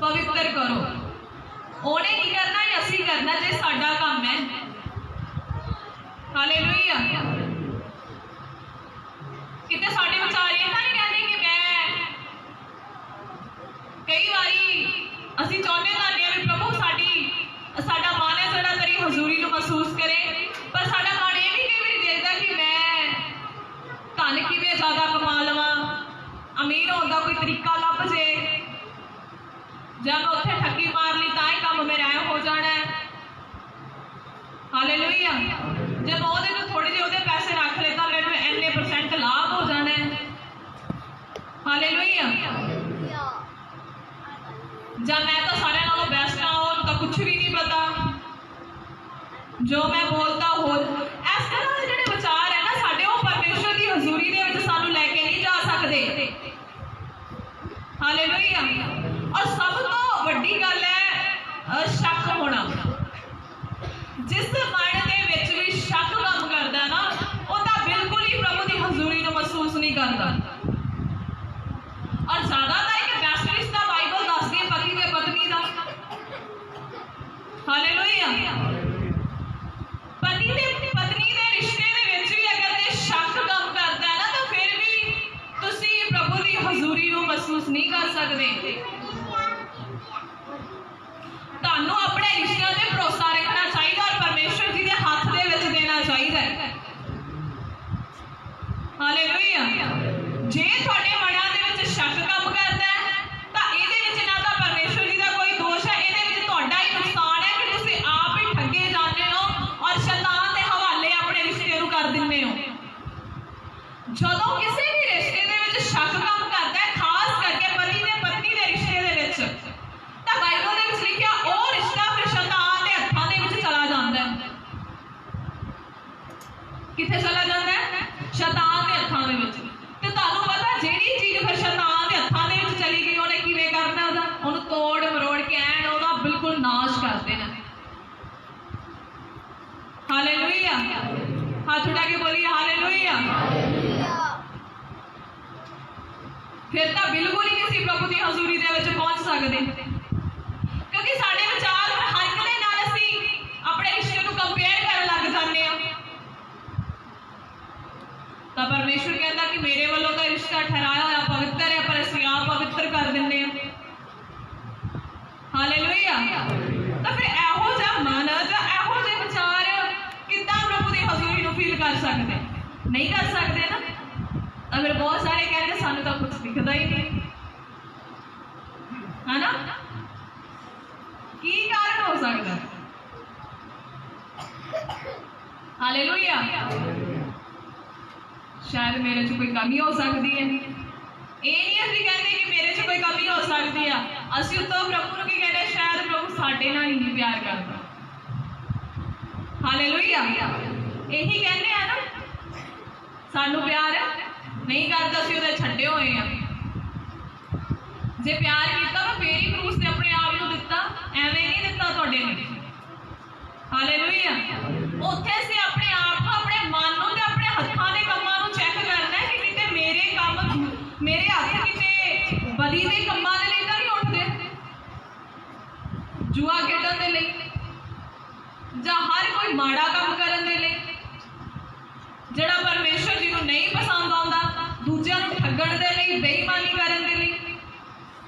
ਪਵਿੱਤਰ ਕਰੋ। ਉਹਨੇ ਕੀ ਕਰਨਾ? ਅਸੀਂ ਕਰਨਾ ਜੇ ਸਾਡਾ ਕੰਮ ਹੈ। ਹਾਲੇਲੂਇਆ। ਕਿਤੇ ਸਾਡੇ ਵਿਚਾਰ ਇਹ ਤਾਂ ਨਹੀਂ ਕਹਿੰਦੇ ਕਿ ਮੈਂ, ਕਈ ਵਾਰੀ ਅਸੀਂ ਚਾਹੁੰਦੇ ਤਾਂ ਨਹੀਂ ਵੀ ਪ੍ਰਭੂ ਸਾਡਾ ਮਨ ਹੈ ਜਿਹੜਾ ਤੇਰੀ ਹਜ਼ੂਰੀ ਨੂੰ ਮਹਿਸੂਸ ਕਰੇ, ਪਰ ਸਾਡਾ ਮਨ ਇਹ ਵੀ ਕਈ ਵਾਰੀ ਦੇਖਦਾ ਕਿ ਮੈਂ ਧਨ ਕਿਵੇਂ ਜ਼ਿਆਦਾ ਕਮਾ ਲਵਾਂ, ਅਮੀਰ ਹੋਣ ਦਾ ਕੋਈ ਤਰੀਕਾ ਲੱਭ ਜੇ, ਜਾਂ ਮੈਂ ਉੱਥੇ ਠੱਗੀ ਮਾਰ ਲਈ ਤਾਂ ਇਹ ਕੰਮ ਮੇਰਾ ਐ ਹੋ ਜਾਣਾ ਹੈ। ਹਾਲੇਲੂਇਆ। ਜੇ ਮੈਂ ਉਹਦੇ ਤੋਂ ਥੋੜੇ ਜਿਹੇ ਉਹਦੇ ਪੈਸੇ ਰੱਖ ਲਏ ਤਾਂ ਮੈਨੂੰ ਇੰਨੇ % ਲਾਭ ਹੋ ਜਾਣਾ ਹੈ। ਹਾਲੇਲੂਇਆ। ਜਾਂ ਮੈਂ ਤਾਂ ਸਾਰਿਆਂ ਨਾਲੋਂ ਬੈਸਟ ਹਾਂ, ਉਹਨੂੰ ਤਾਂ ਕੁਛ ਵੀ ਨਹੀਂ ਪਤਾ, ਜੋ ਮੈਂ ਬੋਲਦਾ ਹੋ। ਇਸ ਤਰ੍ਹਾਂ ਦੇ ਜਿਹੜੇ ਵਿਚਾਰ ਹੈ ਨਾ ਸਾਡੇ, ਉਹ ਪਰਮੇਸ਼ਰ ਦੀ ਹਜ਼ੂਰੀ ਦੇ ਵਿੱਚ ਸਾਨੂੰ ਲੈ ਕੇ ਨਹੀਂ ਜਾ ਸਕਦੇ। ਹਾਲੇਲੂਇਆ। ਔਰ ਸਭ ਤੋਂ ਵੱਡੀ ਗੱਲ ਹੈ ਸ਼ੱਕ ਹੋਣਾ। ਜਿਸ ਮਨ ਦੇ ਵਿੱਚ ਵੀ ਸ਼ੱਕ ਕੰਮ ਕਰਦਾ ਨਾ, ਉਹ ਤਾਂ ਬਿਲਕੁਲ ਹੀ ਪ੍ਰਭੂ ਦੀ ਹਜ਼ੂਰੀ ਨੂੰ ਮਹਿਸੂਸ ਨਹੀਂ ਕਰਦਾ। ਔਰ ਜ਼ਿਆਦਾਤਰ ਇੱਕ ਬੈਸਟ ਰਿਸ਼ਤਾ ਬਾਈਬਲ ਦੱਸਦੀ ਹੈ ਪਤੀ ਤੇ ਪਤਨੀ ਦਾ। ਹਾਲੇਲੂਇਆ। ਪਤੀ ਤੇ ਪਤਨੀ ਦੇ ਰਿਸ਼ਤੇ ਦੇ ਵਿੱਚ ਵੀ ਅਗਰ ਇਹ ਸ਼ੱਕ ਕੰਮ ਕਰਦਾ ਨਾ, ਤਾਂ ਫਿਰ ਵੀ ਤੁਸੀਂ ਪ੍ਰਭੂ ਦੀ ਹਜ਼ੂਰੀ ਨੂੰ ਮਹਿਸੂਸ ਨਹੀਂ ਕਰ ਸਕਦੇ। ਤੁਹਾਨੂੰ ਆਪਣੇ ਰਿਸ਼ਤਿਆਂ ਤੇ ਭਰੋਸਾ ਰੱਖਣਾ ਚਾਹੀਦਾ ਔਰ ਪਰਮੇਸ਼ਰ ਜੀ ਦੇ ਹੱਥ ਦੇ ਵਿੱਚ ਦੇਣਾ ਚਾਹੀਦਾ ਹੈ। ਹਾਲੇਲੂਇਆ। ਜੇ ਤੁਹਾਡੇ ਮਨਾਂ ਦੇ ਵਿੱਚ ਸ਼ੱਕ ਕੰਮ ਕਰਦਾ ਹੈ ਤਾਂ ਇਹਦੇ ਵਿੱਚ ਨਾ ਤਾਂ ਪਰਮੇਸ਼ਰ ਜੀ ਦਾ ਕੋਈ ਦੋਸ਼ ਹੈ, ਇਹਦੇ ਵਿੱਚ ਤੁਹਾਡਾ ਹੀ ਨੁਕਸਾਨ ਹੈ ਕਿ ਤੁਸੀਂ ਆਪ ਹੀ ਠੱਗੇ ਜਾਂਦੇ ਹੋ ਔਰ ਸ਼ੈਤਾਨ ਦੇ ਹਵਾਲੇ ਆਪਣੇ ਰਿਸ਼ਤੇ ਨੂੰ ਕਰ ਦਿੰਦੇ ਹੋ। ਜਦੋਂ ਕਿਸੇ ਵੀ ਰਿਸ਼ਤੇ ਦੇ ਵਿੱਚ ਸ਼ੱਕ ਕੰਮ ਕਰਦਾ ਹੈ, ਖਾਸ ਕਰਕੇ ਪਤੀ ਤੇ ਪਤਨੀ ਦੇ ਰਿਸ਼ਤੇ ਦੇ ਵਿੱਚ, ਤਾਂ ਬਾਈਬਲ ਦੇ ਵਿੱਚ ਲਿਖਿਆ ਉਹ ਰਿਸ਼ਤਾ ਫਿਰ ਸ਼ੈਤਾਨ ਦੇ ਹੱਥਾਂ ਦੇ ਵਿੱਚ ਚਲਾ ਜਾਂਦਾ ਹੈ। ਕਿੱਥੇ ਚਲਾ ਜਾਂਦਾ ਹੈ? ਸ਼ੈਤਾਨ ਦੇ ਹੱਥਾਂ ਦੇ ਵਿੱਚ। ਤੇ ਤੁਹਾਨੂੰ ਪਤਾ ਜਿਹੜੀ ਚੀਜ਼ ਫਿਰ ਸ਼ੈਤਾਨ ਦੇ ਹੱਥਾਂ ਦੇ ਵਿੱਚ ਚਲੀ ਗਈ, ਉਹਨੇ ਕਿਵੇਂ ਕਰਨਾ? ਉਹਨੂੰ ਤੋੜ ਮਰੋੜ ਕੇ ਐਨ ਉਹਦਾ ਬਿਲਕੁਲ ਨਾਸ਼ ਕਰ ਦੇਣਾ। ਹਾਲੇਲੂਇਆ। ਹੱਥ ਉਠਾ ਕੇ ਬੋਲੀਏ ਹਾਲੇਲੂਇਆ। ਫਿਰ ਤਾਂ ਬਿਲਕੁਲ ਹੀ ਨਹੀਂ ਪ੍ਰਭੂ ਦੀ ਹਜ਼ੂਰੀ ਦੇ ਵਿੱਚ ਪਹੁੰਚ ਸਕਦੇ, ਕਿਉਂਕਿ ਸਾਡੇ ਵਿਚਾਰ ਹਰ ਇੱਕ ਦੇ ਨਾਲ ਅਸੀਂ ਆਪਣੇ ਰਿਸ਼ਤੇ ਨੂੰ ਕੰਪੇਅਰ ਕਰਨ ਲੱਗ ਜਾਂਦੇ ਹਾਂ। ਤਾਂ ਪਰਮੇਸ਼ਵਰ ਕਹਿੰਦਾ ਕਿ ਮੇਰੇ ਵੱਲੋਂ ਤਾਂ ਰਿਸ਼ਤਾ ਠਹਿਰਾਇਆ ਹੋਇਆ ਪਵਿੱਤਰ ਹੈ, ਪਰ ਅਸੀਂ ਆਪ ਪਵਿੱਤਰ ਕਰ ਦਿੰਦੇ ਹਾਂ। ਹਾਲੇਲੂਇਆ। ਤਾਂ ਫਿਰ ਇਹੋ ਜਿਹਾ ਮਨ ਜਾਂ ਇਹੋ ਜਿਹੇ ਵਿਚਾਰ ਕਿੱਦਾਂ ਪ੍ਰਭੂ ਦੀ ਹਜ਼ੂਰੀ ਨੂੰ ਫੀਲ ਕਰ ਸਕਦੇ? ਨਹੀਂ ਕਰ ਸਕਦੇ ਨਾ। ਤਾਂ ਫਿਰ ਬਹੁਤ ਸਾਰੇ ਕਹਿੰਦੇ ਸਾਨੂੰ ਤਾਂ ਕੁਝ ਦਿਖਦਾ ਹੀ ਨਹੀਂ, ਹੈ ਨਾ। ਕੀ ਕਾਰਨ ਹੋ ਸਕਦਾ? ਹਾਲੇਲੂਇਆ। ਸ਼ਾਇਦ ਮੇਰੇ 'ਚ ਕੋਈ ਕਮੀ ਹੋ ਸਕਦੀ ਹੈ। ਇਹ ਨਹੀਂ ਅਸੀਂ ਕਹਿੰਦੇ ਕਿ ਮੇਰੇ 'ਚ ਕੋਈ ਕਮੀ ਹੋ ਸਕਦੀ ਆ। ਅਸੀਂ ਉੱਤੋਂ ਪ੍ਰਭੂ ਨੂੰ ਕੀ ਕਹਿੰਦੇ? ਸ਼ਾਇਦ ਪ੍ਰਭੂ ਸਾਡੇ ਨਾਲ ਹੀ ਨਹੀਂ ਪਿਆਰ ਕਰਦਾ। ਹਾਲੇਲੂਇਆ। ਇਹੀ ਕਹਿੰਦੇ ਆ ਨਾ, ਸਾਨੂੰ ਪਿਆਰ ਨਹੀਂ ਕਰਦਾ, ਅਸੀਂ ਉਹਦੇ ਛੱਡੇ ਹੋਏ ਆ। ਜੇ ਪਿਆਰ ਕੀਤਾ ਤਾਂ ਫੇਰ ਹੀ ਕਰੂਸ ਤੇ ਆਪਣੇ ਆਪ ਨੂੰ ਦਿੱਤਾ, ਐਵੇਂ ਨਹੀਂ ਦਿੱਤਾ ਤੁਹਾਡੇ ਨੇ। ਹਾਲੇਲੂਇਆ। ਉੱਥੇ ਅਸੀਂ ਆਪਣੇ ਆਪ ਨੂੰ, ਆਪਣੇ ਮਨ ਨੂੰ ਤੇ ਆਪਣੇ ਹੱਥਾਂ ਦੇ ਕੰਮਾਂ ਨੂੰ ਚੈੱਕ ਕਰਨਾ ਕਿ ਕਿਤੇ ਮੇਰੇ ਕੰਮ, ਮੇਰੇ ਹੱਥ ਕਿਤੇ ਬਦੀ ਦੇ ਕੰਮਾਂ ਦੇ ਲਈ ਤਾਂ ਨਹੀਂ ਉੱਠਦੇ, ਜੂਆ ਖੇਡਣ ਦੇ ਲਈ ਜਾਂ ਹਰ ਕੋਈ ਮਾੜਾ ਕੰਮ ਕਰਨ ਦੇ ਲਈ ਜਿਹੜਾ ਪਰਮੇਸ਼ਵਰ ਜੀ ਨੂੰ ਨਹੀਂ ਪਸੰਦ ਆਉਂਦਾ, ਦੂਜਿਆਂ ਨੂੰ ਠੱਗਣ ਦੇ ਲਈ, ਬੇਈਮਾਨੀ ਕਰਨ ਦੇ ਲਈ,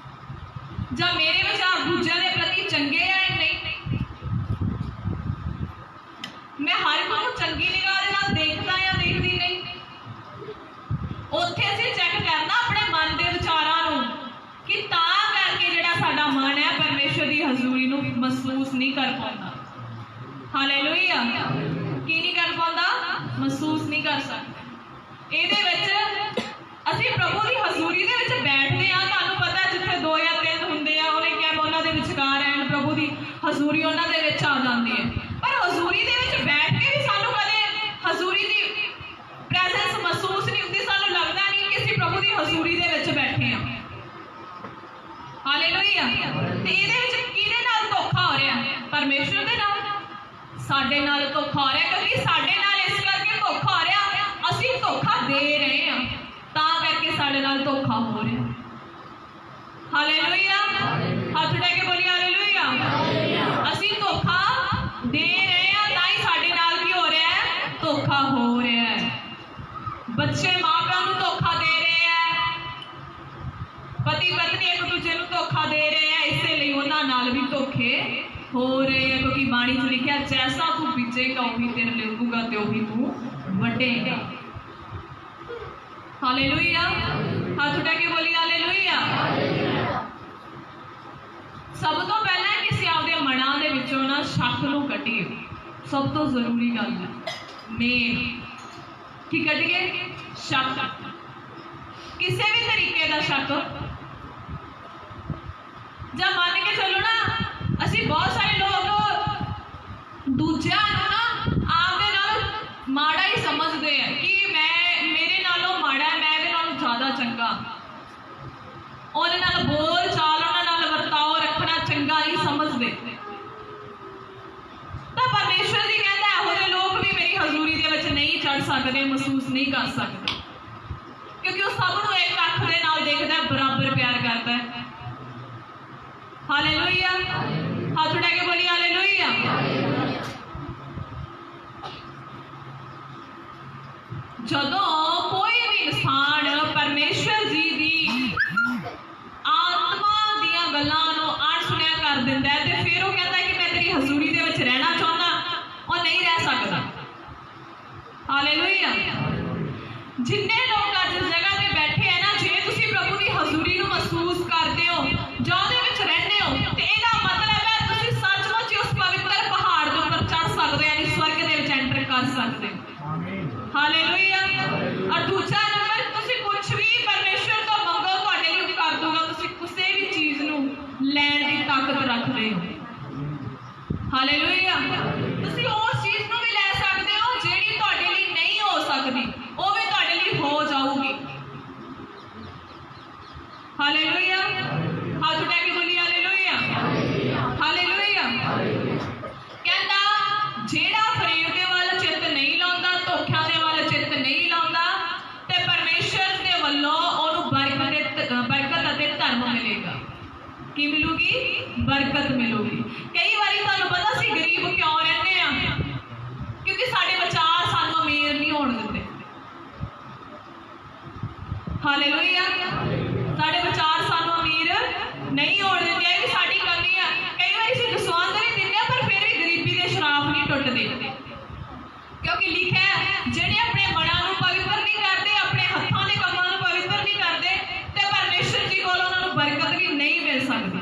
ਜਾਂ ਮੇਰੇ ਵਿਚਾਰ ਦੂਜਿਆਂ ਦੇ ਪ੍ਰਤੀ ਚੰਗੇ ਆ ਨਹੀਂ। ਮੈਂ ਹਰ ਕੋਈ ਨੂੰ ਚੰਗੀ ਨਿਗਾਹ ਦੇ ਨਾਲ ਦੇਖਦਾ ਜਾਂ ਦੇਖਦੀ ਨਹੀਂ। ਉੱਥੇ ਅਸੀਂ ਚੈੱਕ ਕਰਨਾ ਆਪਣੇ ਮਨ ਦੇ ਵਿਚਾਰਾਂ ਨੂੰ ਕਿ ਤਾਂ ਕਰਕੇ ਜਿਹੜਾ ਸਾਡਾ ਮਨ ਹੈ ਪਰਮੇਸ਼ਵਰ ਦੀ ਹਜ਼ੂਰੀ ਨੂੰ ਮਹਿਸੂਸ ਨਹੀਂ ਕਰ ਪਾਉਂਦਾ। ਹਾਲੇਲੂਇਆ। ਕੀ ਨਹੀਂ ਕਰ ਪਾਉਂਦਾ? ਮਹਿਸੂਸ ਨਹੀਂ ਕਰ ਸਕਦਾ। ਇਹਦੇ ਵਿੱਚ ਅਸੀਂ ਪ੍ਰਭੂ ਦੀ ਹਜ਼ੂਰੀ ਦੇ ਵਿੱਚ ਬੈਠਦੇ ਹਾਂ। ਤੁਹਾਨੂੰ ਪਤਾ ਜਿੱਥੇ 2 ਜਾਂ 3 ਹੁੰਦੇ ਆ, ਉਹਨੇ ਕਿਹਾ ਉਹਨਾਂ ਦੇ ਵਿਚਕਾਰ ਐਨ ਪ੍ਰਭੂ ਦੀ ਹਜ਼ੂਰੀ ਉਹਨਾਂ ਦੇ ਵਿੱਚ ਆ ਜਾਂਦੀ ਹੈ। ਪਰ ਹਜ਼ੂਰੀ ਦੇ ਵਿੱਚ ਬੈਠ ਕੇ ਵੀ ਸਾਨੂੰ ਕਦੇ ਹਜ਼ੂਰੀ ਦੀ ਪ੍ਰੈਜ਼ੈਂਸ ਮਹਿਸੂਸ ਨਹੀਂ ਹੁੰਦੀ। ਸਾਨੂੰ ਲੱਗਦਾ ਨਹੀਂ ਕਿ ਅਸੀਂ ਪ੍ਰਭੂ ਦੀ ਹਜ਼ੂਰੀ ਦੇ ਵਿੱਚ ਬੈਠੇ ਹਾਂ। ਹਾਲੇਲੂਇਆ। ਤੇ ਇਹਦੇ ਵਿੱਚ ਕਿਹਦੇ ਨਾਲ ਧੋਖਾ ਹੋ ਰਿਹਾ? ਪਰਮੇਸ਼ਵਰ ਦੇ ਨਾਲ। ਸਾਡੇ ਨਾਲ ਧੋਖਾ ਹੋ ਰਿਹਾ, ਕਿਉਂਕਿ ਸਾਡੇ ਨਾਲ ਇਸ ਕਰਕੇ ਧੋਖਾ ਹੋ ਰਿਹਾ, ਅਸੀਂ ਧੋਖਾ ਦੇ ਰਹੇ ਹਾਂ, ਤਾਂ ਕਰਕੇ ਸਾਡੇ ਨਾਲ ਧੋਖਾ ਹੋ ਰਿਹਾ। ਹਾਲੇਲੂਇਆ। ਹੱਥ ਉਠਾ ਕੇ ਬੋਲੀਏ ਹਾਲੇਲੂਇਆ। ਅਸੀਂ ਧੋਖਾ ਦੇ ਰਹੇ ਹਾਂ, ਤਾਂ ਹੀ ਸਾਡੇ ਨਾਲ ਕੀ ਹੋ ਰਿਹਾ ਹੈ? ਧੋਖਾ ਹੋ ਰਿਹਾ ਹੈ। ਬੱਚੇ ਮਾਂ ਪਿਓ ਨੂੰ ਧੋਖਾ ਦੇ ਰਹੇ ਹੈ, ਪਤੀ ਪਤਨੀ ਇੱਕ ਦੂਜੇ ਨੂੰ ਧੋਖਾ ਦੇ ਰਹੇ ਹੈ, ਇਸੇ ਲਈ ਉਹਨਾਂ ਨਾਲ ਵੀ ਧੋਖੇ ਹੋ ਰਹੇ ਹੈ। ਕਿਉਂਕਿ ਬਾਣੀ 'ਚ ਲਿਖਿਆ, ਜੈਸਾ ਤੂੰ ਬੀਜੇਗਾ ਉਹੀ ਤੇਰੇ ਲਈ ਉੱਗੂਗਾ ਤੇ ਉਹੀ ਤੂੰ ਵੱਢੇਗਾ। ਹਾਲੇਲੂਇਆ। ਹੱਥ ਉਠਾ ਕੇ ਬੋਲੀ ਹਾਲੇਲੂਇਆ। ਸਭ ਤੋਂ ਪਹਿਲਾਂ ਕਿਸੇ ਆਪਦੇ ਮਨਾਂ ਦੇ ਵਿੱਚੋਂ ਨਾ ਸ਼ੱਕ ਨੂੰ ਕੱਢੀਏ। ਸਭ ਤੋਂ ਜ਼ਰੂਰੀ ਗੱਲ ਹੈ ਕੀ ਕੱਢੀਏ? ਸ਼ੱਕ। ਕਿਸੇ ਵੀ ਤਰੀਕੇ ਦਾ ਸ਼ੱਕ। ਜਾਂ ਮੰਨ ਕੇ ਚੱਲੋ ਨਾ, ਅਸੀਂ ਬਹੁਤ ਸਾਰੇ ਲੋਕ ਦੂਜਿਆਂ ਨੂੰ ਨਾ ਆਪਦੇ ਨਾਲ ਮਾੜਾ ਹੀ ਸਮਝਦੇ ਆ ਕਿ ਮੇਰੇ ਨਾਲੋਂ ਮਾੜਾ ਹੈ, ਮੈਂ ਇਹਦੇ ਨਾਲੋਂ ਜ਼ਿਆਦਾ ਚੰਗਾ। ਉਹਦੇ ਨਾਲ ਬੋਲ ਚਾਲ, ਉਹਨਾਂ ਨਾਲ ਵਰਤਾਓ ਰੱਖਣਾ ਚੰਗਾ ਨਹੀਂ ਸਮਝਦੇ। ਤਾਂ ਪਰਮੇਸ਼ਵਰ ਜੀ ਕਹਿੰਦਾ ਇਹੋ ਜਿਹੇ ਲੋਕ ਵੀ ਮੇਰੀ ਹਜ਼ੂਰੀ ਦੇ ਵਿੱਚ ਨਹੀਂ ਚੜ ਸਕਦੇ, ਮਹਿਸੂਸ ਨਹੀਂ ਕਰ ਸਕਦੇ, ਕਿਉਂਕਿ ਉਹ ਸਭ ਨੂੰ ਇੱਕ ਅੱਖ ਦੇ ਨਾਲ ਦੇਖਦਾ, ਬਰਾਬਰ ਪਿਆਰ ਕਰਦਾ ਹੈ। ਹਾਲੇਲੂਇਆ। ਹੱਥ ਉਠਾ ਕੇ ਬੋਲੀ ਹਾਲੇਲੂਇਆ। ਜਦੋਂ ਕੋਈ ਵੀ ਇਨਸਾਨ ਪਰਮੇਸ਼ਵਰ ਜੀ ਦੀ ਆਤਮਾ ਦੀਆਂ ਗੱਲਾਂ ਨੂੰ ਅਣਸੁਣਿਆ ਕਰ ਦਿੰਦਾ ਹੈ, ਤੇ ਫਿਰ ਉਹ ਕਹਿੰਦਾ ਕਿ ਮੈਂ ਤੇਰੀ ਹਜ਼ੂਰੀ ਦੇ ਵਿੱਚ ਰਹਿਣਾ ਚਾਹੁੰਦਾ, ਉਹ ਨਹੀਂ ਰਹਿ ਸਕਦਾ। ਹਾਲੇਲੂਇਆ। ਜਿੰਨੇ ਲੋਕ ਅੱਜ ਇਸ ਜਗ੍ਹਾ ਤੇ ਬੈਠੇ ਹੈ ਨਾ, ਜੇ ਤੁਸੀਂ ਪ੍ਰਭੂ ਦੀ ਹਜ਼ੂਰੀ ਨੂੰ ਮਹਿਸੂਸ ਕਰਦੇ ਹੋ ਜਾਂ ਉਹਦੇ ਵਿੱਚ ਰਹਿੰਦੇ ਹੋ, ਤੇ ਇਹਦਾ ਮਤਲਬ ਹੈ ਤੁਸੀਂ ਸੱਚਮੁੱਚ ਉਸ ਪਵਿੱਤਰ ਪਹਾੜ ਦੇ ਉੱਪਰ ਚੜ ਸਕਦੇ ਹੋ, ਯਾਨੀ ਸਵਰਗ ਦੇ ਵਿੱਚ ਐਂਟਰ ਕਰ ਸਕਦੇ ਹੋ। ਹਾਲੇਲੂਇਆ। ਔਰ ਦੂਜਾ ਨੰਬਰ, ਤੁਸੀਂ ਕੁਝ ਵੀ ਪਰਮੇਸ਼ਵਰ ਤੋਂ ਮੰਗੋ, ਤੁਹਾਡੇ ਲਈ ਕਰ ਦੂਗਾ। ਤੁਸੀਂ ਕਿਸੇ ਵੀ ਚੀਜ਼ ਨੂੰ ਲੈਣ ਦੀ ਤਾਕਤ ਰੱਖਦੇ ਹੋ। ਹਾਲੇਲੂਇਆ। ਤੁਸੀਂ ਉਸ ਚੀਜ਼ ਨੂੰ ਵੀ ਲੈ ਸਕਦੇ ਹੋ ਜਿਹੜੀ ਤੁਹਾਡੇ ਲਈ ਨਹੀਂ ਹੋ ਸਕਦੀ, ਉਹ ਵੀ ਤੁਹਾਡੇ ਲਈ ਹੋ ਜਾਊਗੀ। ਹਾਲੇਲੂਇਆ। ਹੱਥ ਉਠਾ ਕੇ ਬੋਲੀ ਹਾਲੇਲੂਇਆ। ਹਾਲੇਲੂਇਆ। ਕਹਿੰਦਾ ਜਿਹੜਾ ਫਰੇਬ ਦੇ ਵੱਲ ਚਿੱਤ ਨਹੀਂ ਲਾਉਂਦਾ, ਧੋਖਿਆਂ ਦੇ ਵੱਲ ਚਿੱਤ ਨਹੀਂ ਲਾਉਂਦਾ, ਤੇ ਪਰਮੇਸ਼ਵਰ ਦੇ ਵੱਲੋਂ ਉਹਨੂੰ ਬਰਕਤ ਅਤੇ ਧਰਮ ਮਿਲੇਗਾ। ਕੀ ਮਿਲੂਗੀ? ਬਰਕਤ ਮਿਲੂਗੀ। ਕਈ ਵਾਰੀ ਤੁਹਾਨੂੰ ਪਤਾ ਅਸੀਂ ਗਰੀਬ ਕਿਉਂ ਰਹਿੰਦੇ ਆ? ਕਿਉਂਕਿ ਸਾਡੇ ਵਿਚਾਰ ਸਾਨੂੰ ਅਮੀਰ ਨਹੀਂ ਹੋਣ ਦਿੰਦੇ। ਹਾਲੇਲੂਇਆ। ਸਾਡੇ ਵਿਚਾਰ ਸਾਨੂੰ ਅਮੀਰ ਨਹੀਂ ਹੋਣ ਦਿੰਦੇ ਕਿ ਸਾਡੀ ਕਮੀ ਆ। ਕਈ ਵਾਰੀ ਅਸੀਂ ਦਸਵੰਧ ਨਹੀਂ ਦਿੰਦੇ ਪਰ ਫਿਰ ਵੀ ਗਰੀਬੀ ਦੇ ਸ਼ਰਾਪ ਨਹੀਂ ਟੁੱਟਦੇ, ਕਿਉਂਕਿ ਲਿਖਿਆ ਜਿਹੜੇ ਆਪਣੇ ਮਨਾਂ ਨੂੰ ਪਵਿੱਤਰ ਨਹੀਂ ਕਰਦੇ, ਆਪਣੇ ਹੱਥਾਂ ਦੇ ਕੰਮਾਂ ਨੂੰ ਪਵਿੱਤਰ ਨਹੀਂ ਕਰਦੇ, ਤੇ ਪਰਮੇਸ਼ਰ ਜੀ ਕੋਲ ਉਹਨਾਂ ਨੂੰ ਬਰਕਤ ਵੀ ਨਹੀਂ ਮਿਲ ਸਕਦੀ।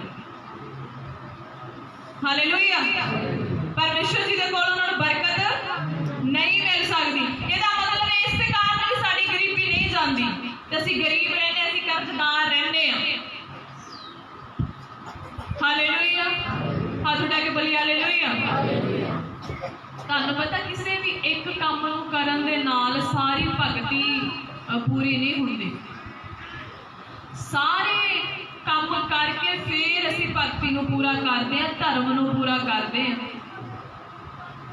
ਹਾਲੇਲੂਇਆ। ਪਰਮੇਸ਼ਰ ਜੀ ਦੇ ਕੋਲ ਉਹਨਾਂ ਨੂੰ ਬਰਕਤ ਨਹੀਂ ਮਿਲ ਸਕਦੀ। ਇਹਦਾ ਮਤਲਬ ਇਸ ਦੇ ਕਾਰਨ ਕਿ ਸਾਡੀ ਗਰੀਬੀ ਨਹੀਂ ਜਾਂਦੀ ਤੇ ਅਸੀਂ ਗਰੀਬ ਰਹਿੰਦੇ, ਅਸੀਂ ਕਰਜ਼ਦਾਰ ਰਹਿੰਦੇ ਹਾਂ। ਹਾਲੇਲੂਇਆ। ਹੱਥ ਉਠਾ ਕੇ ਬੋਲੀ ਹਾਲੇਲੂਇਆ। ਤੁਹਾਨੂੰ ਪਤਾ ਕਿਸੇ ਵੀ ਇੱਕ ਕੰਮ ਨੂੰ ਕਰਨ ਦੇ ਨਾਲ ਸਾਰੀ ਭਗਤੀ ਪੂਰੀ ਨਹੀਂ ਹੁੰਦੀ। ਸਾਰੇ ਕੰਮ ਕਰਕੇ ਫਿਰ ਅਸੀਂ ਭਗਤੀ ਨੂੰ ਪੂਰਾ ਕਰਦੇ ਹਾਂ, ਧਰਮ ਨੂੰ ਪੂਰਾ ਕਰਦੇ ਹਾਂ।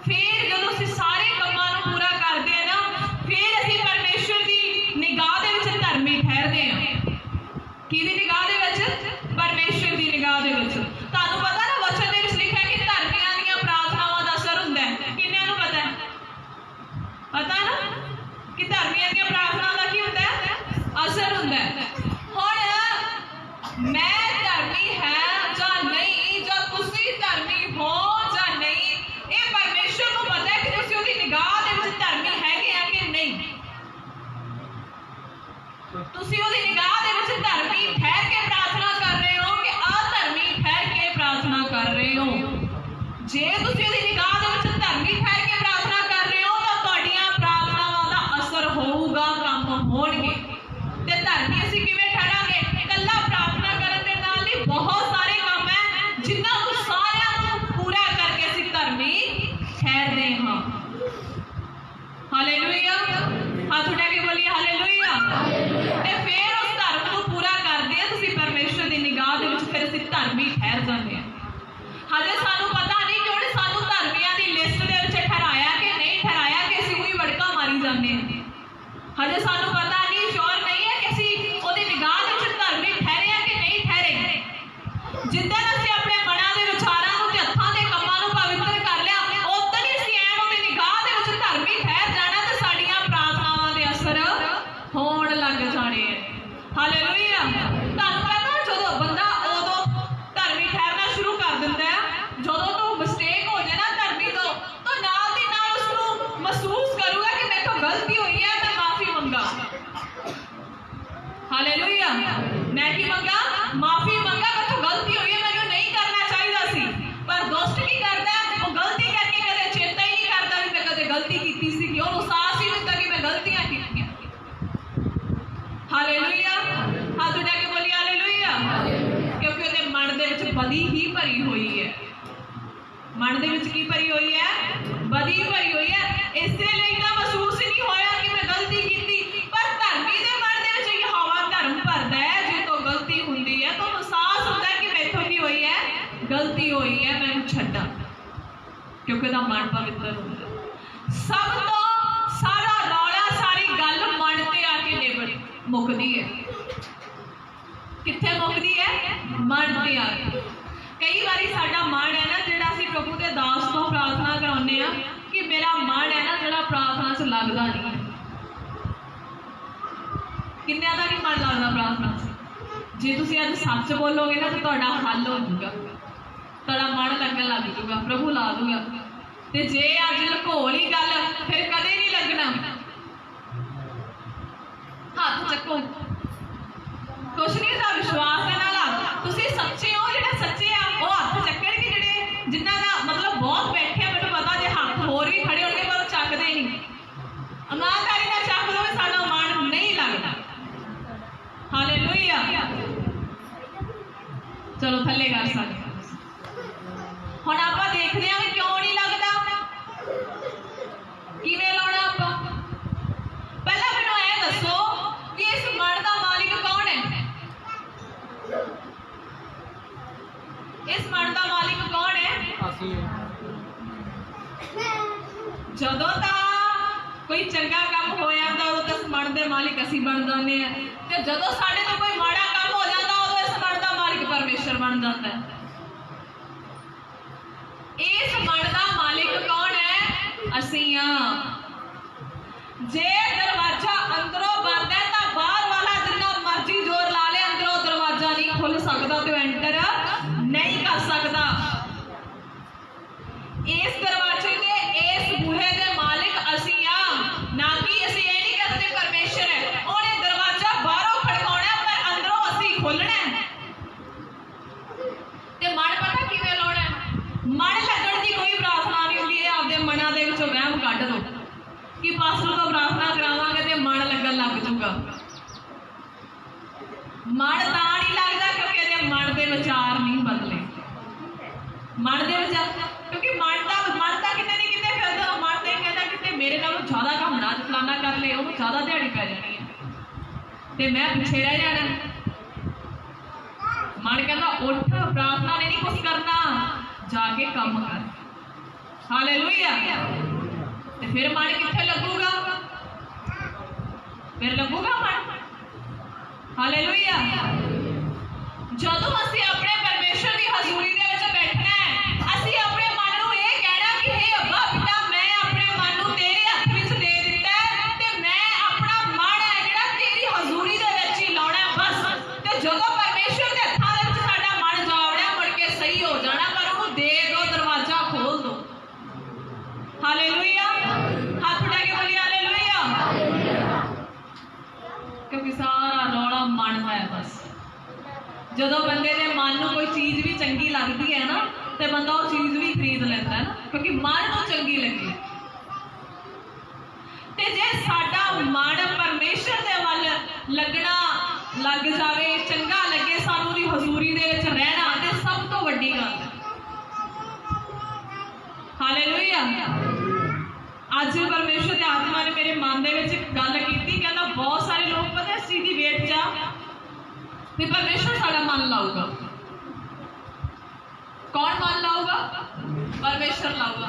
ਫਿਰ ਜਦੋਂ ਅਸੀਂ ਸਾਰੇ ਕੰਮਾਂ ਨੂੰ ਪੂਰਾ ਕਰਦੇ ਹਾਂ ਨਾ, ਫਿਰ ਅਸੀਂ ਪਰਮੇਸ਼ਰ ਦੀ ਨਿਗਾਹ ਦੇ ਵਿੱਚ ਧਰਮੀ ਠਹਿਰਦੇ ਹਾਂ। ਕਿਹਦੀ ਨਿਗਾਹ ਦੇ ਵਿੱਚ? ਪਰਮੇਸ਼ਰ ਦੀ ਨਿਗਾਹ ਦੇ ਵਿੱਚ। ਤੁਹਾਨੂੰ ਪਤਾ ਨਾ ਵਚਨ ਦੇ ਵਿੱਚ ਲਿਖਿਆ ਕਿ ਧਰਮੀਆਂ ਦੀਆਂ ਪ੍ਰਾਰਥਨਾਵਾਂ ਦਾ ਅਸਰ ਹੁੰਦਾ ਹੈ। ਕਿੰਨਿਆਂ ਨੂੰ ਪਤਾ ਹੈ? ਪਤਾ ਨਾ ਕਿ ਧਰਮੀਆਂ ਦੀਆਂ ਪ੍ਰਾਰਥਨਾਵਾਂ ਦਾ ਕੀ ਹੁੰਦਾ ਹੈ? ਅਸਰ ਹੁੰਦਾ ਹੈ। ਹੁਣ ਮੈਂ ਧਰਮੀ ਹੈ ਜਾਂ ਨਹੀਂ, ਜਾਂ ਤੁਸੀਂ ਧਰਮੀ ਹੋ ਜਾਂ ਨਹੀਂ, ਇਹ ਪਰਮੇਸ਼ਰ ਨੂੰ ਪਤਾ ਹੈ ਕਿ ਤੁਸੀਂ ਉਹਦੀ ਨਿਗਾਹ ਦੇ ਵਿੱਚ ਧਰਮੀ ਹੈਗੇ ਆ ਕਿ ਨਹੀਂ। ਤੁਸੀਂ ਉਹਦੀ ਨਿਗਾਹ ਦੇ ਵਿੱਚ ਧਰਮੀ ਠਹਿਰ ਕੇ ਪ੍ਰਾਰਥਨਾ ਕਰ ਰਹੇ ਹੋ ਕਿ ਅਧਰਮੀ ਠਹਿਰ ਕੇ ਪ੍ਰਾਰਥਨਾ ਕਰ ਰਹੇ ਹੋ। ਜੇ ਤੁਸੀਂ ਉਹਦੀ ਨਿਗਾਹ ਦੇ ਵਿੱਚ ਧਰਮੀ ਠਹਿਰ ਕੇ ਪ੍ਰਾਰਥਨਾ ਕਰ ਰਹੇ ਹੋ ਤਾਂ ਤੁਹਾਡੀਆਂ ਪ੍ਰਾਰਥਨਾਵਾਂ ਦਾ ਅਸਰ ਹੋਊਗਾ, ਕੰਮ ਹੋਣਗੇ। ਤੇ ਧਰਮੀ ਅਸੀਂ ਕਿਵੇਂ ਠਹਿਰਾਂਗੇ? ਇਕੱਲਾ ਪ੍ਰਾਰਥਨਾ ਕਰਨ ਦੇ ਨਾਲ ਨਹੀਂ, ਬਹੁਤ ਸਾਰੇ ਕੰਮ ਹੈ ਜਿਨ੍ਹਾਂ ਨੂੰ ਸਾਰਿਆਂ ਨੂੰ ਪੂਰਾ ਕਰਕੇ ਅਸੀਂ ਧਰਮੀ ਠਹਿਰਦੇ ਹਾਂ। ਹਾਲੇਲੂਇਆ। ਹੱਥ ਉਠਾ ਕੇ ਬੋਲੀਏ ਹਾਲੇਲੂਇਆ। ਤੇ ਫਿਰ ਉਸ ਧਰਮ ਨੂੰ ਪੂਰਾ ਕਰਦੇ ਆ ਤੁਸੀਂ ਪਰਮੇਸ਼ਰ ਦੀ ਨਿਗਾਹ ਦੇ ਵਿੱਚ, ਫਿਰ ਅਸੀਂ ਧਰਮੀ ਠਹਿਰ ਜਾਂਦੇ ਹਾਂ। ਹਜੇ ਸਾਨੂੰ ਪਤਾ ਨਹੀਂ ਕਿ ਉਹਨੇ ਸਾਨੂੰ ਧਰਮੀਆਂ ਦੀ ਲਿਸਟ ਦੇ ਵਿੱਚ ਠਹਿਰਾਇਆ ਕਿ ਨਹੀਂ ਠਹਿਰਾਇਆ, ਕਿ ਅਸੀਂ ਉਹੀ ਵੜਕਾ ਮਾਰੀ ਜਾਂਦੇ ਹਾਂ। ਹਜੇ ਸਾਨੂੰ ਪਤਾ ਨਹੀਂ, ਸ਼ੋਰ ਨਹੀਂ ਹੈ ਕਿ ਅਸੀਂ ਉਹਦੀ ਨਿਗਾਹ ਦੇ ਵਿੱਚ ਧਰਮੀ ਠਹਿਰੇ ਆ ਕਿ ਨਹੀਂ ਠਹਿਰੇ। ਜਿੱਦਾਂ ਅਸੀਂ ਆਪਣੇ ਮਨਾਂ ਦੇ ਵਿਚਾਰਾਂ ਨੂੰ ਤੇ ਹੱਥਾਂ ਦੇ ਕੰਮਾਂ ਨੂੰ ਪਵਿੱਤਰ ਕਰ ਲਿਆ, ਉਦੋਂ ਹੀ ਅਸੀਂ ਐਨ ਉਹਦੀ ਨਿਗਾਹ ਦੇ ਵਿੱਚ ਧਰਮੀ ਠਹਿਰ ਜਾਣਾ ਤੇ ਸਾਡੀਆਂ ਪ੍ਰਾਰਥਨਾਵਾਂ ਦੇ ਅਸਰ ਹੋਣ ਲੱਗ ਜਾਣੇ ਹੈ। ਹਾਲੇਲੂਇਆ। ਤੁਹਾਨੂੰ ਪਤਾ ਜਦੋਂ ਬੰਦਾ ਉਦੋਂ ਧਰਮੀ ਠਹਿਰਨਾ ਸ਼ੁਰੂ ਕਰ ਦਿੰਦਾ ਹੈ, ਜਦੋਂ ਤੋਂ ਮਿਸਟੇਕ ਹੋ ਜਾਏ ਨਾ ਧਰਮੀ ਤੋਂ, ਤਾਂ ਨਾਲ ਦੀ ਨਾਲ ਉਸਨੂੰ ਮਹਿਸੂਸ ਕਰੂਗਾ ਕਿ ਮੇਰੇ ਤੋਂ ਗਲਤੀ ਹੋਈ ਹੈ, ਮੈਂ ਮਾਫੀ ਮੰਗਾ। ਹਾਲੇਲੂਇਆ। ਮੈਂ ਕੀ ਮੰਗਾ? ਮਾਫੀ ਮੰਗਾ। ਮੇਰੇ ਤੋਂ ਗਲਤੀ ਹੋਈ ਹੈ, ਮੈਨੂੰ ਨਹੀਂ ਕਰਨਾ ਚਾਹੀਦਾ ਸੀ। ਪਰ ਦੁਸ਼ਟ ਕੀ ਕਰਦਾ? ਉਹ ਗਲਤੀ ਕਰਕੇ ਕਦੇ ਚੇਤਾ ਹੀ ਨਹੀਂ ਕਰਦਾ ਵੀ ਮੈਂ ਕਦੇ ਗਲਤੀ ਕੀਤੀ ਸੀ, ਕਿ ਉਹਨੂੰ ਸਾਹਸ ਹੀ ਨਹੀਂ ਹੁੰਦਾ ਕਿ ਮੈਂ ਗਲਤੀਆਂ ਕੀਤੀਆਂ। ਹਾਲੇਲੂਇਆ। ਹੱਥ ਉਠਾ ਕੇ ਬੋਲੀ ਹਾਲੇਲੂਇਆ। ਕਿਉਂਕਿ ਉਹਦੇ ਮਨ ਦੇ ਵਿੱਚ ਬਦੀ ਹੀ ਭਰੀ ਹੋਈ ਹੈ। ਮਨ ਦੇ ਵਿੱਚ ਕੀ ਭਰੀ ਹੋਈ ਹੈ? ਬਦੀ ਭਰੀ ਹੋਈ ਹੈ। ਇਸੇ ਲਈ ਤਾਂ ਮਹਿਸੂਸ ਹੀ ਨਹੀਂ ਹੋਇਆ ਕਿ ਮੈਂ ਗਲਤੀ ਕੀਤੀ। ਪਰ ਧਰਮੀ ਦੇ ਮਨ ਦੇ ਵਿੱਚ ਯਹੋਵਾ ਧਰਮ ਭਰਦਾ ਹੈ। ਜੇ ਤੋਂ ਗਲਤੀ ਹੁੰਦੀ ਹੈ ਤਾਂ ਉਹਨੂੰ ਸਾਹਸ ਹੁੰਦਾ ਕਿ ਮੈਥੋਂ ਕੀ ਹੋਈ ਹੈ? ਗਲਤੀ ਹੋਈ ਹੈ, ਮੈਂ ਇਹਨੂੰ ਛੱਡਾਂ, ਕਿਉਂਕਿ ਉਹਦਾ ਮਨ ਪਵਿੱਤਰ ਹੁੰਦਾ। ਸਭ ਤੋਂ ਸਾਰਾ ਰੌਲਾ, ਸਾਰੀ ਗੱਲ ਮਨ ਤੇ ਆ ਕੇ ਮੁੱਕਦੀ ਹੈ। ਕਿੱਥੇ ਮੁੱਕਦੀ ਹੈ? ਮਨ ਤੇ ਆ ਕੇ। ਕਈ ਵਾਰੀ ਸਾਡਾ ਮਨ ਹੈ ਨਾ ਜਿਹੜਾ ਅਸੀਂ ਪ੍ਰਭੂ ਦੇ ਦਾਸ ਤੋਂ ਪ੍ਰਾਰਥਨਾ ਕਰਾਉਂਦੇ ਆ ਕਿ ਮੇਰਾ ਮਨ ਹੈ ਨਾ ਜਿਹੜਾ ਪ੍ਰਾਰਥਨਾ 'ਚ ਲੱਗਦਾ ਨਹੀਂ। ਕਿੰਨਿਆਂ ਦਾ ਨਹੀਂ ਮਨ ਲੱਗਦਾ ਪ੍ਰਾਰਥਨਾ 'ਚ? ਜੇ ਤੁਸੀਂ ਅੱਜ ਸੱਚ ਬੋਲੋਗੇ ਨਾ ਤਾਂ ਤੁਹਾਡਾ ਹੱਲ ਹੋ ਜਾਊਗਾ, ਤੁਹਾਡਾ ਮਨ ਲੱਗਣ ਲੱਗ ਜਾਊਗਾ, ਪ੍ਰਭੂ ਲਾ ਦੂਗਾ। ਤੇ ਜੇ ਅੱਜ ਲੁਕੋਲੀ ਗੱਲ, ਫਿਰ ਕਦੇ ਨਹੀਂ ਲੱਗਣਾ। ਹੱਥ ਚੱਕੋ, ਕੁਛ ਨਹੀਂ ਦਾ ਵਿਸ਼ਵਾਸ ਦੇ ਨਾਲ ਤੁਸੀਂ ਸੱਚੇ ਹੋ। ਜਿਹੜੇ ਸੱਚੇ ਆ ਉਹ ਹੱਥ ਚੱਕਣਗੇ, ਜਿਹੜੇ ਜਿਨ੍ਹਾਂ ਦਾ ਮਤਲਬ ਬਹੁਤ ਬੈਠੇ ਆ, ਮੈਨੂੰ ਪਤਾ ਜੇ ਹੱਥ ਹੋਰ ਵੀ ਖੜੇ ਹੋਣਗੇ ਪਰ ਉਹ ਚੱਕਦੇ ਨਹੀਂ। ਇਮਾਨਦਾਰੀ ਨਾਲ ਚੱਕ ਲਓ, ਸਾਡਾ ਮਨ ਨਹੀਂ ਲੱਗਦਾ। ਹਾਲੇਲੂਇਆ। ਚਲੋ ਥੱਲੇ ਕਰ ਸਕਦੇ। ਹੁਣ ਆਪਾਂ ਦੇਖਦੇ ਹਾਂ ਕਿਉਂ ਨਹੀਂ ਲੱਗਦਾ, ਕਿਵੇਂ ਲਾਉਣਾ ਆਪਾਂ। ਪਹਿਲਾਂ ਮੈਨੂੰ ਇਹ ਦੱਸੋ ਕਿ ਇਸ ਮਨ ਦਾ ਮਾਲਿਕ ਕੌਣ ਹੈ? ਇਸ ਮਨ ਦਾ ਮਾਲਿਕ ਕੌਣ ਹੈ? ਅਸੀਂ। ਜਦੋਂ ਤਾਂ ਕੋਈ ਚੰਗਾ ਕੰਮ ਹੋ ਜਾਂਦਾ ਉਦੋਂ ਤਾਂ ਇਸ ਮਨ ਦੇ ਮਾਲਿਕ ਅਸੀਂ ਬਣ ਜਾਂਦੇ ਆ, ਤੇ ਜਦੋਂ ਸਾਡੇ ਤੋਂ ਕੋਈ ਮਾੜਾ ਕੰਮ ਹੋ ਜਾਂਦਾ ਉਦੋਂ ਇਸ ਮਨ ਦਾ ਮਾਲਿਕ ਪਰਮੇਸ਼ਰ ਬਣ ਜਾਂਦਾ ਹੈ। ਇਸ ਮਨ ਦਾ ਮਾਲਿਕ ਕੌਣ ਹੈ? ਅਸੀਂ ਆ। ਜੇ ਦਰਵਾਜ਼ਾ ਅੰਦਰੋਂ ਬੰਦ ਹੈ ਤਾਂ ਬਾਹਰ ਵਾਲਾ ਜਿੰਨਾ ਮਨ ਤਾਂ ਨਹੀਂ ਲੱਗਦਾ ਕਿਉਂਕਿ ਇਹਦੇ ਮਨ ਦੇ ਵਿਚਾਰ ਨਹੀਂ ਬਦਲੇ। ਮਨ ਦੇ ਵਿਚਾਰ ਕਿਉਂਕਿ ਮਨ ਤਾਂ ਕਿਤੇ ਨਹੀਂ ਕਿਤੇ ਫਿਰਦਾ। ਮਨ ਤੇ ਕਹਿੰਦਾ ਕਿਤੇ ਮੇਰੇ ਨਾਲੋਂ ਜ਼ਿਆਦਾ ਕੰਮ ਨਾ ਫਲਾਨਾ ਕਰ ਲਏ, ਉਹਨੂੰ ਜ਼ਿਆਦਾ ਦਿਹਾੜੀ ਪੈ ਜਾਣੀ ਹੈ ਤੇ ਮੈਂ ਪਿੱਛੇ ਰਹਿ ਜਾਣਾ। ਮਨ ਕਹਿੰਦਾ ਉੱਠ, ਪ੍ਰਾਰਥਨਾ ਨੇ ਨਹੀਂ ਕੁਛ ਕਰਨਾ, ਜਾ ਕੇ ਕੰਮ ਕਰ। ਹਾਲੇਲੂਇਆ। ਤੇ ਫਿਰ ਮਨ ਕਿੱਥੇ ਲੱਗੂਗਾ? ਫਿਰ ਲੱਗੂਗਾ ਮਨ। ਹਾਲੇਲੂਇਆ। ਜਦੋਂ ਅਸੀਂ ਆਪਣੇ ਪਰਮੇਸ਼ਰ ਦੀ ਹਜ਼ੂਰੀ ਦੇ ਵਿੱਚ ਬੈਠਣਾ ਹੈ, ਅਸੀਂ ਆਪਣੇ ਮਨ ਨੂੰ ਇਹ ਕਹਿਣਾ ਕਿ ਹੇ ਅੱਬਾ ਪਿਤਾ, ਮੈਂ ਆਪਣੇ ਮਨ ਨੂੰ ਤੇਰੇ ਹੱਥ ਵਿੱਚ ਦੇ ਦਿੱਤਾ ਤੇ ਮੈਂ ਆਪਣਾ ਮਨ ਹੈ ਜਿਹੜਾ ਤੇਰੀ ਹਜ਼ੂਰੀ ਦੇ ਵਿੱਚ ਹੀ ਲਾਉਣਾ ਬਸ। ਤੇ ਜਦੋਂ ਪਰਮੇਸ਼ਰ ਦੇ ਹੱਥਾਂ ਦੇ ਵਿੱਚ ਸਾਡਾ ਮਨ ਜਾਵੜਿਆ, ਮੁੜ ਕੇ ਸਹੀ ਹੋ ਜਾਣਾ। ਪਰ ਉਹਨੂੰ ਦੇ ਦਿਓ, ਦਰਵਾਜ਼ਾ ਖੋਲ ਦਿਓ। ਹਾਲੇਲੂਇਆ। ਹੱਥ ਉਠਾ ਕੇ ਬੋਲੀਏ ਹਾਲੇਲੂਇਆ। ਕਿਉਂਕਿ ਸਾਰਾ ਰੌਲਾ ਮਨ ਦਾ ਹੈ ਬਸ। ਜਦੋਂ ਬੰਦੇ ਦੇ ਮਨ ਨੂੰ ਕੋਈ ਚੀਜ਼ ਵੀ ਚੰਗੀ ਲੱਗਦੀ ਹੈ ਨਾ, ਤੇ ਬੰਦਾ ਉਹ ਚੀਜ਼ ਵੀ ਖਰੀਦ ਲੈਂਦਾ ਹੈ ਨਾ, ਕਿਉਂਕਿ ਮਨ ਨੂੰ ਚੰਗੀ ਲੱਗੀ। ਤੇ ਜੇ ਸਾਡਾ ਮਨ ਪਰਮੇਸ਼ਰ ਦੇ ਵੱਲ ਲੱਗਣਾ ਲੱਗ ਜਾਵੇ, ਚੰਗਾ ਲੱਗੇ ਸਾਨੂੰ ਦੀ ਹਜ਼ੂਰੀ ਦੇ ਵਿੱਚ ਰਹਿਣਾ, ਤੇ ਸਭ ਤੋਂ ਵੱਡੀ ਗੱਲ ਹੈ। ਹਾਲੇਲੂਇਆ। ਅੱਜ ਪਰਮੇਸ਼ਰ ਦੇ ਆਤਮਾ ਨੇ ਮੇਰੇ ਮਨ ਦੇ ਵਿੱਚ ਇੱਕ ਗੱਲ ਕੀਤੀ। ਕਹਿੰਦਾ ਬਹੁਤ ਸਾਰੇ ਲੋਕ ਪਤਾ ਇਸ ਚੀਜ਼ ਦੀ ਵੇਟ 'ਚ ਆ ਵੀ ਪਰਮੇਸ਼ਰ ਸਾਡਾ ਮਨ ਲਾਊਗਾ। ਕੌਣ ਮਨ ਲਾਊਗਾ? ਪਰਮੇਸ਼ਰ ਲਾਊਗਾ।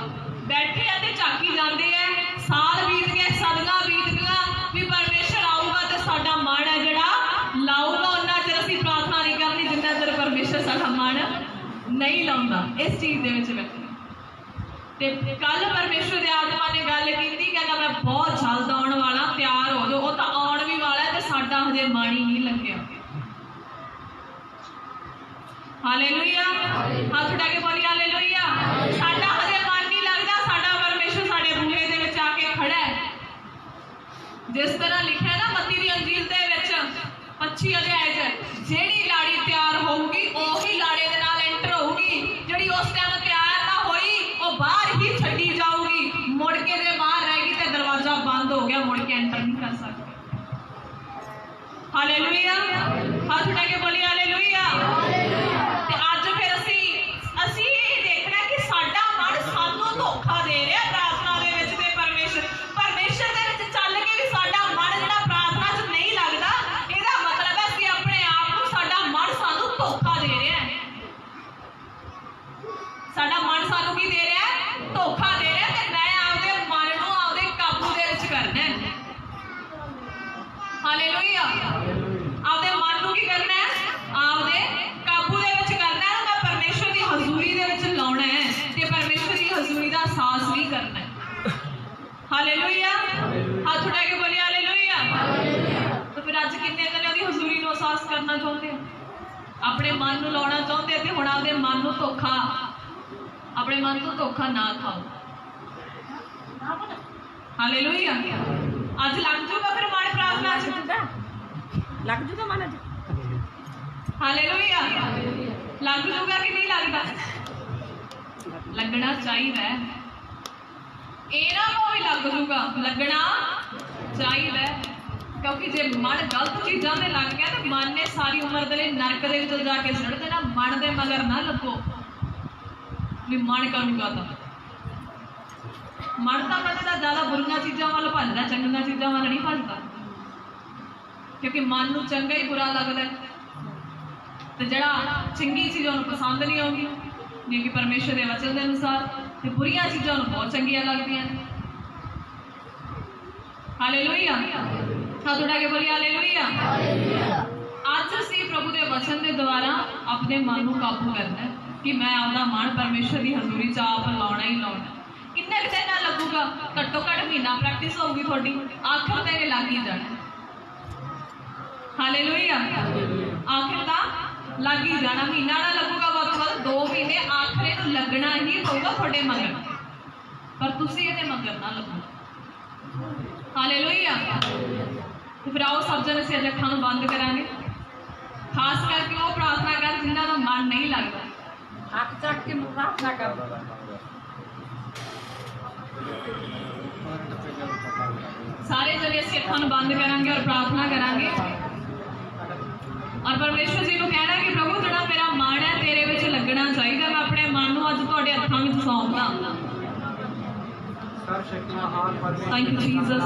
ਬੈਠੇ ਆ ਤੇ ਝਾਕੀ ਜਾਂਦੇ ਆ, ਸਾਲ ਬੀਤ ਗਏ, ਸਦੀਆਂ ਬੀਤ ਗਈਆਂ, ਵੀ ਪਰਮੇਸ਼ਰ ਆਊਗਾ ਤੇ ਸਾਡਾ ਮਨ ਹੈ ਜਿਹੜਾ ਲਾਊਗਾ। ਉਹਨਾਂ ਚਿਰ ਅਸੀਂ ਪ੍ਰਾਰਥਨਾ ਨਹੀਂ ਕਰਨੀ ਜਿੰਨਾ ਚਿਰ ਪਰਮੇਸ਼ਰ ਸਾਡਾ ਮਨ ਨਹੀਂ ਲਾਉਂਦਾ। ਇਸ ਚੀਜ਼ ਦੇ ਵਿੱਚ ਬੈਠੇ ਤੇ ਕੱਲ ਪਰਮੇਸ਼ਰ ਦੇ ਆਤਮਾ ਨੇ ਗੱਲ ਕੀਤੀ। ਕਹਿੰਦਾ ਮੈਂ ਬਹੁਤ ਜਲਦ ਆਉਣ ਵਾਲਾ, ਤਿਆਰ ਹੋ ਜਾਓ। ਉਹ ਤਾਂ ਆਉਣ ਵੀ ਵਾਲਾ ਤੇ ਸਾਡਾ ਹਜੇ ਮਨ ਹੀ ਨਹੀਂ ਲੱਗਿਆ। ਹਾਲੇਲੂਇਆ। ਹੱਥ ਉਠਾ ਕੇ ਬੋਲੀ ਹਾਲੇਲੂਇਆ। ਸਾਡਾ ਹਜੇ ਮਨ ਨਹੀਂ ਲੱਗਦਾ। ਸਾਡਾ ਪਰਮੇਸ਼ਰ ਸਾਡੇ ਬੂਹੇ ਦੇ ਵਿੱਚ ਆ ਕੇ ਖੜਾ ਹੈ। ਜਿਸ ਤਰ੍ਹਾਂ ਲਿਖਿਆ ਨਾ ਮੱਤੀ ਦੀ ਅੰਜੀਲ ਦੇ ਵਿੱਚ 25 ਅਧਿਆਇ 'ਚ, ਜਿਹੜੀ ਲਾੜੀ ਤਿਆਰ ਹੋਊਗੀ ਉਹੀ ਲਾੜੇ ਦੇ ਨਾਲ ਐਂਟਰ ਹੋਊਗੀ। ਜਿਹੜੀ ਉਸ ਟਾਈਮ ਤਿਆਰ ਨਾ ਹੋਈ ਉਹ ਬਾਹਰ ਹੀ ਛੱਡੀ ਜਾਊਗੀ। ਮੁੜ ਕੇ ਜੇ ਬਾਹਰ ਰਹੇਗੀ ਤੇ ਦਰਵਾਜ਼ਾ ਬੰਦ ਹੋ ਗਿਆ, ਮੁੜ ਕੇ ਐਂਟਰ ਨਹੀਂ ਕਰ ਸਕਦੀ। ਹਾਲੇਲੂਇਆ। ਹੱਥ ਉਠਾ ਕੇ ਬੋਲੀ ਹਾਲੇਲੂਇਆ। ਤੇ ਅੱਜ ਫਿਰ ਅਸੀਂ ਇਹ ਦੇਖਣਾ ਕਿ ਸਾਡਾ ਮਨ ਸਾਨੂੰ ਧੋਖਾ ਦੇ ਰਿਹਾ ਪ੍ਰਾਰਥਨਾ ਦੇ ਵਿੱਚ। ਤੇ ਪਰਮੇਸ਼ਰ ਦੇ ਵਿੱਚ ਚੱਲ ਕੇ ਵੀ ਸਾਡਾ ਮਨ ਜਿਹੜਾ ਪ੍ਰਾਰਥਨਾ 'ਚ ਨਹੀਂ ਲੱਗਦਾ, ਇਹਦਾ ਮਤਲਬ ਹੈ ਅਸੀਂ ਆਪਣੇ ਆਪ ਨੂੰ, ਸਾਡਾ ਮਨ ਸਾਨੂੰ ਧੋਖਾ ਦੇ ਰਿਹਾ ਹੈ। ਸਾਡਾ ਮਨ ਸਾਨੂੰ ਕੀ ਦੇ ਰਿਹਾ ਹੈ? ਧੋਖਾ ਦੇ ਰਿਹਾ। ਤੇ ਮੈਂ ਆਪਦੇ ਮਨ ਨੂੰ ਆਪਦੇ ਕਾਬੂ ਦੇ ਵਿੱਚ ਕਰਨਾ ਹੈ। ਹਾਲੇਲੂਇਆ। ਆਪਦੇ ਮਨ ਨੂੰ ਕੀ ਕਰਨਾ ਹੈ? ਆਪਦੇ ਕਾਬੂ ਦੇ ਵਿੱਚ ਕਰਨਾ ਹੈ। ਮੈਂ ਪਰਮੇਸ਼ਰ ਦੀ ਹਜ਼ੂਰੀ ਦੇ ਵਿੱਚ ਲਾਉਣਾ ਹੈ ਤੇ ਪਰਮੇਸ਼ਰ ਦੀ ਹਜ਼ੂਰੀ ਦਾ ਅਹਿਸਾਸ ਵੀ ਕਰਨਾ ਹੈ। ਹਾਲੇਲੂਇਆ। ਹੱਥ ਉਠਾ ਕੇ ਬੋਲੀ ਹਾਲੇਲੂਇਆ। ਤਾਂ ਫਿਰ ਅੱਜ ਕਿੰਨੇ ਜਣੇ ਉਹਦੀ ਹਜ਼ੂਰੀ ਨੂੰ ਅਹਿਸਾਸ ਕਰਨਾ ਚਾਹੁੰਦੇ ਹੋ? ਆਪਣੇ ਮਨ ਨੂੰ ਲਾਉਣਾ ਚਾਹੁੰਦੇ ਤੇ ਹੁਣ ਆਪਦੇ ਮਨ ਨੂੰ ਆਪਣੇ ਮਨ ਤੋਂ ਧੋਖਾ ਨਾ ਖਾਓ। ਹਾਲੇਲੂਇਆ। ਅੱਜ ਲੱਗ ਜੂਗਾ ਫਿਰ ਮਨ ਪ੍ਰਾਰਥਨਾ 'ਚ, ਲੱਗ ਜੂਗਾ ਮਨ ਅੱਜ। ਹਾਲੇਲੂਇਆ। ਲੱਗ ਜੂਗਾ ਕਿ ਨਹੀਂ ਲੱਗਦਾ? ਲੱਗਣਾ ਚਾਹੀਦਾ ਹੈ। ਇਹ ਨਾ ਕੋਈ ਲੱਗ ਜੂਗਾ, ਲੱਗਣਾ ਚਾਹੀਦਾ। ਕਿਉਂਕਿ ਜੇ ਮਨ ਗਲਤ ਚੀਜ਼ਾਂ ਤੇ ਲੱਗ ਗਿਆ ਤੇ ਮਨ ਨੇ ਸਾਰੀ ਉਮਰ ਦੇ ਲਈ ਨਰਕ ਦੇ ਵਿੱਚ ਜਾ ਕੇ ਸੁੱਟ ਦੇਣਾ। ਮਨ ਦੇ ਮਗਰ ਨਾ ਲੱਗੋ ਵੀ ਮਨ ਕਰੂਗਾ ਤਾਂ। ਮਨ ਤਾਂ ਭੱਜਦਾ ਜ਼ਿਆਦਾ ਬੁਰੀਆਂ ਚੀਜ਼ਾਂ ਵੱਲ ਭੱਜਦਾ, ਚੰਗੀਆਂ ਚੀਜ਼ਾਂ ਵੱਲ ਨਹੀਂ ਭੱਜਦਾ। ਕਿਉਂਕਿ ਮਨ ਨੂੰ ਚੰਗਾ ਹੀ ਬੁਰਾ ਲੱਗਦਾ ਤੇ ਜਿਹੜਾ ਚੰਗੀ ਚੀਜ਼ ਉਹਨੂੰ ਪਸੰਦ ਨਹੀਂ ਆਉਂਦੀ, ਜਿਵੇਂ ਕਿ ਪਰਮੇਸ਼ਰ ਦੇ ਵਚਨ ਦੇ ਅਨੁਸਾਰ, ਤੇ ਬੁਰੀਆਂ ਚੀਜ਼ਾਂ ਉਹਨੂੰ ਬਹੁਤ ਚੰਗੀਆਂ ਲੱਗਦੀਆਂ ਨੇ। ਹਾਲੇਲੂਇਆ। ਹੱਥ ਉਠਾ ਕੇ ਬੋਲੀ ਹਾਲੇਲੂਇਆ। ਅੱਜ ਅਸੀਂ ਪ੍ਰਭੂ ਦੇ ਵਚਨ ਦੇ ਦੁਆਰਾ ਆਪਣੇ ਮਨ ਨੂੰ ਕਾਬੂ ਕਰਨਾ ਹੈ ਕਿ ਮੈਂ ਆਪਦਾ ਮਨ ਪਰਮੇਸ਼ਰ ਦੀ ਹਜ਼ੂਰੀ 'ਚ ਆਪ ਲਾਉਣਾ ਹੀ ਲਾਉਣਾ। ਕਿੰਨੇ ਕੁ ਦਿਨ ਲੱਗੂਗਾ? ਘੱਟੋ ਘੱਟ ਮਹੀਨਾ ਪ੍ਰੈਕਟਿਸ ਹੋਊਗੀ ਤੁਹਾਡੀ, ਆਖਰ ਤੇ ਲੱਗ ਹੀ ਜਾਣਾ। ਹਾਲੇਲੂਇਆ। ਆਖਿਰ ਤਾਂ ਲੱਗ ਹੀ ਜਾਣਾ। ਮਹੀਨਾ ਨਾ ਲੱਗੂਗਾ, ਵੱਧ ਤੋਂ ਵੱਧ 2 ਮਹੀਨੇ ਆਖਰੇ ਨੂੰ ਲੱਗਣਾ ਹੀ ਪਊਗਾ ਤੁਹਾਡੇ ਮਗਰ, ਪਰ ਤੁਸੀਂ ਇਹਦੇ ਮਗਰ ਨਾ ਲੱਗੋ। ਹਾਲੇਲੂਇਆ। ਤੇ ਫਿਰ ਆਓ ਸਭ ਜਣੇ ਅਸੀਂ ਅੱਜ ਅੱਖਾਂ ਨੂੰ ਬੰਦ ਕਰਾਂਗੇ। ਖਾਸ ਕਰਕੇ ਉਹ ਪ੍ਰਾਰਥਨਾ ਕਰ ਜਿਨ੍ਹਾਂ ਦਾ ਮਨ ਨਹੀਂ ਲੱਗਦਾ। ਹੱਥ ਚੱਕ ਕੇ ਪ੍ਰਾਰਥਨਾ ਕਰੋ। ਸਾਰੇ ਜਣੇ ਅਸੀਂ ਅੱਖਾਂ ਨੂੰ ਬੰਦ ਕਰਾਂਗੇ ਔਰ ਪ੍ਰਾਰਥਨਾ ਕਰਾਂਗੇ। ਔਰ ਪਰ ਪਰਮੇਸ਼ਵਰ ਜੀ ਨੂੰ ਕਹਿਣਾ ਕਿ ਪ੍ਰਭੂ ਜਿਹੜਾ ਮੇਰਾ ਮਨ ਹੈ ਤੇਰੇ ਵਿੱਚ ਲੱਗਣਾ ਚਾਹੀਦਾ, ਮੈਂ ਆਪਣੇ ਮਨ ਨੂੰ ਅੱਜ ਤੁਹਾਡੇ ਹੱਥਾਂ ਵਿੱਚ ਸੌਂਪਦਾ। Thank you, Jesus.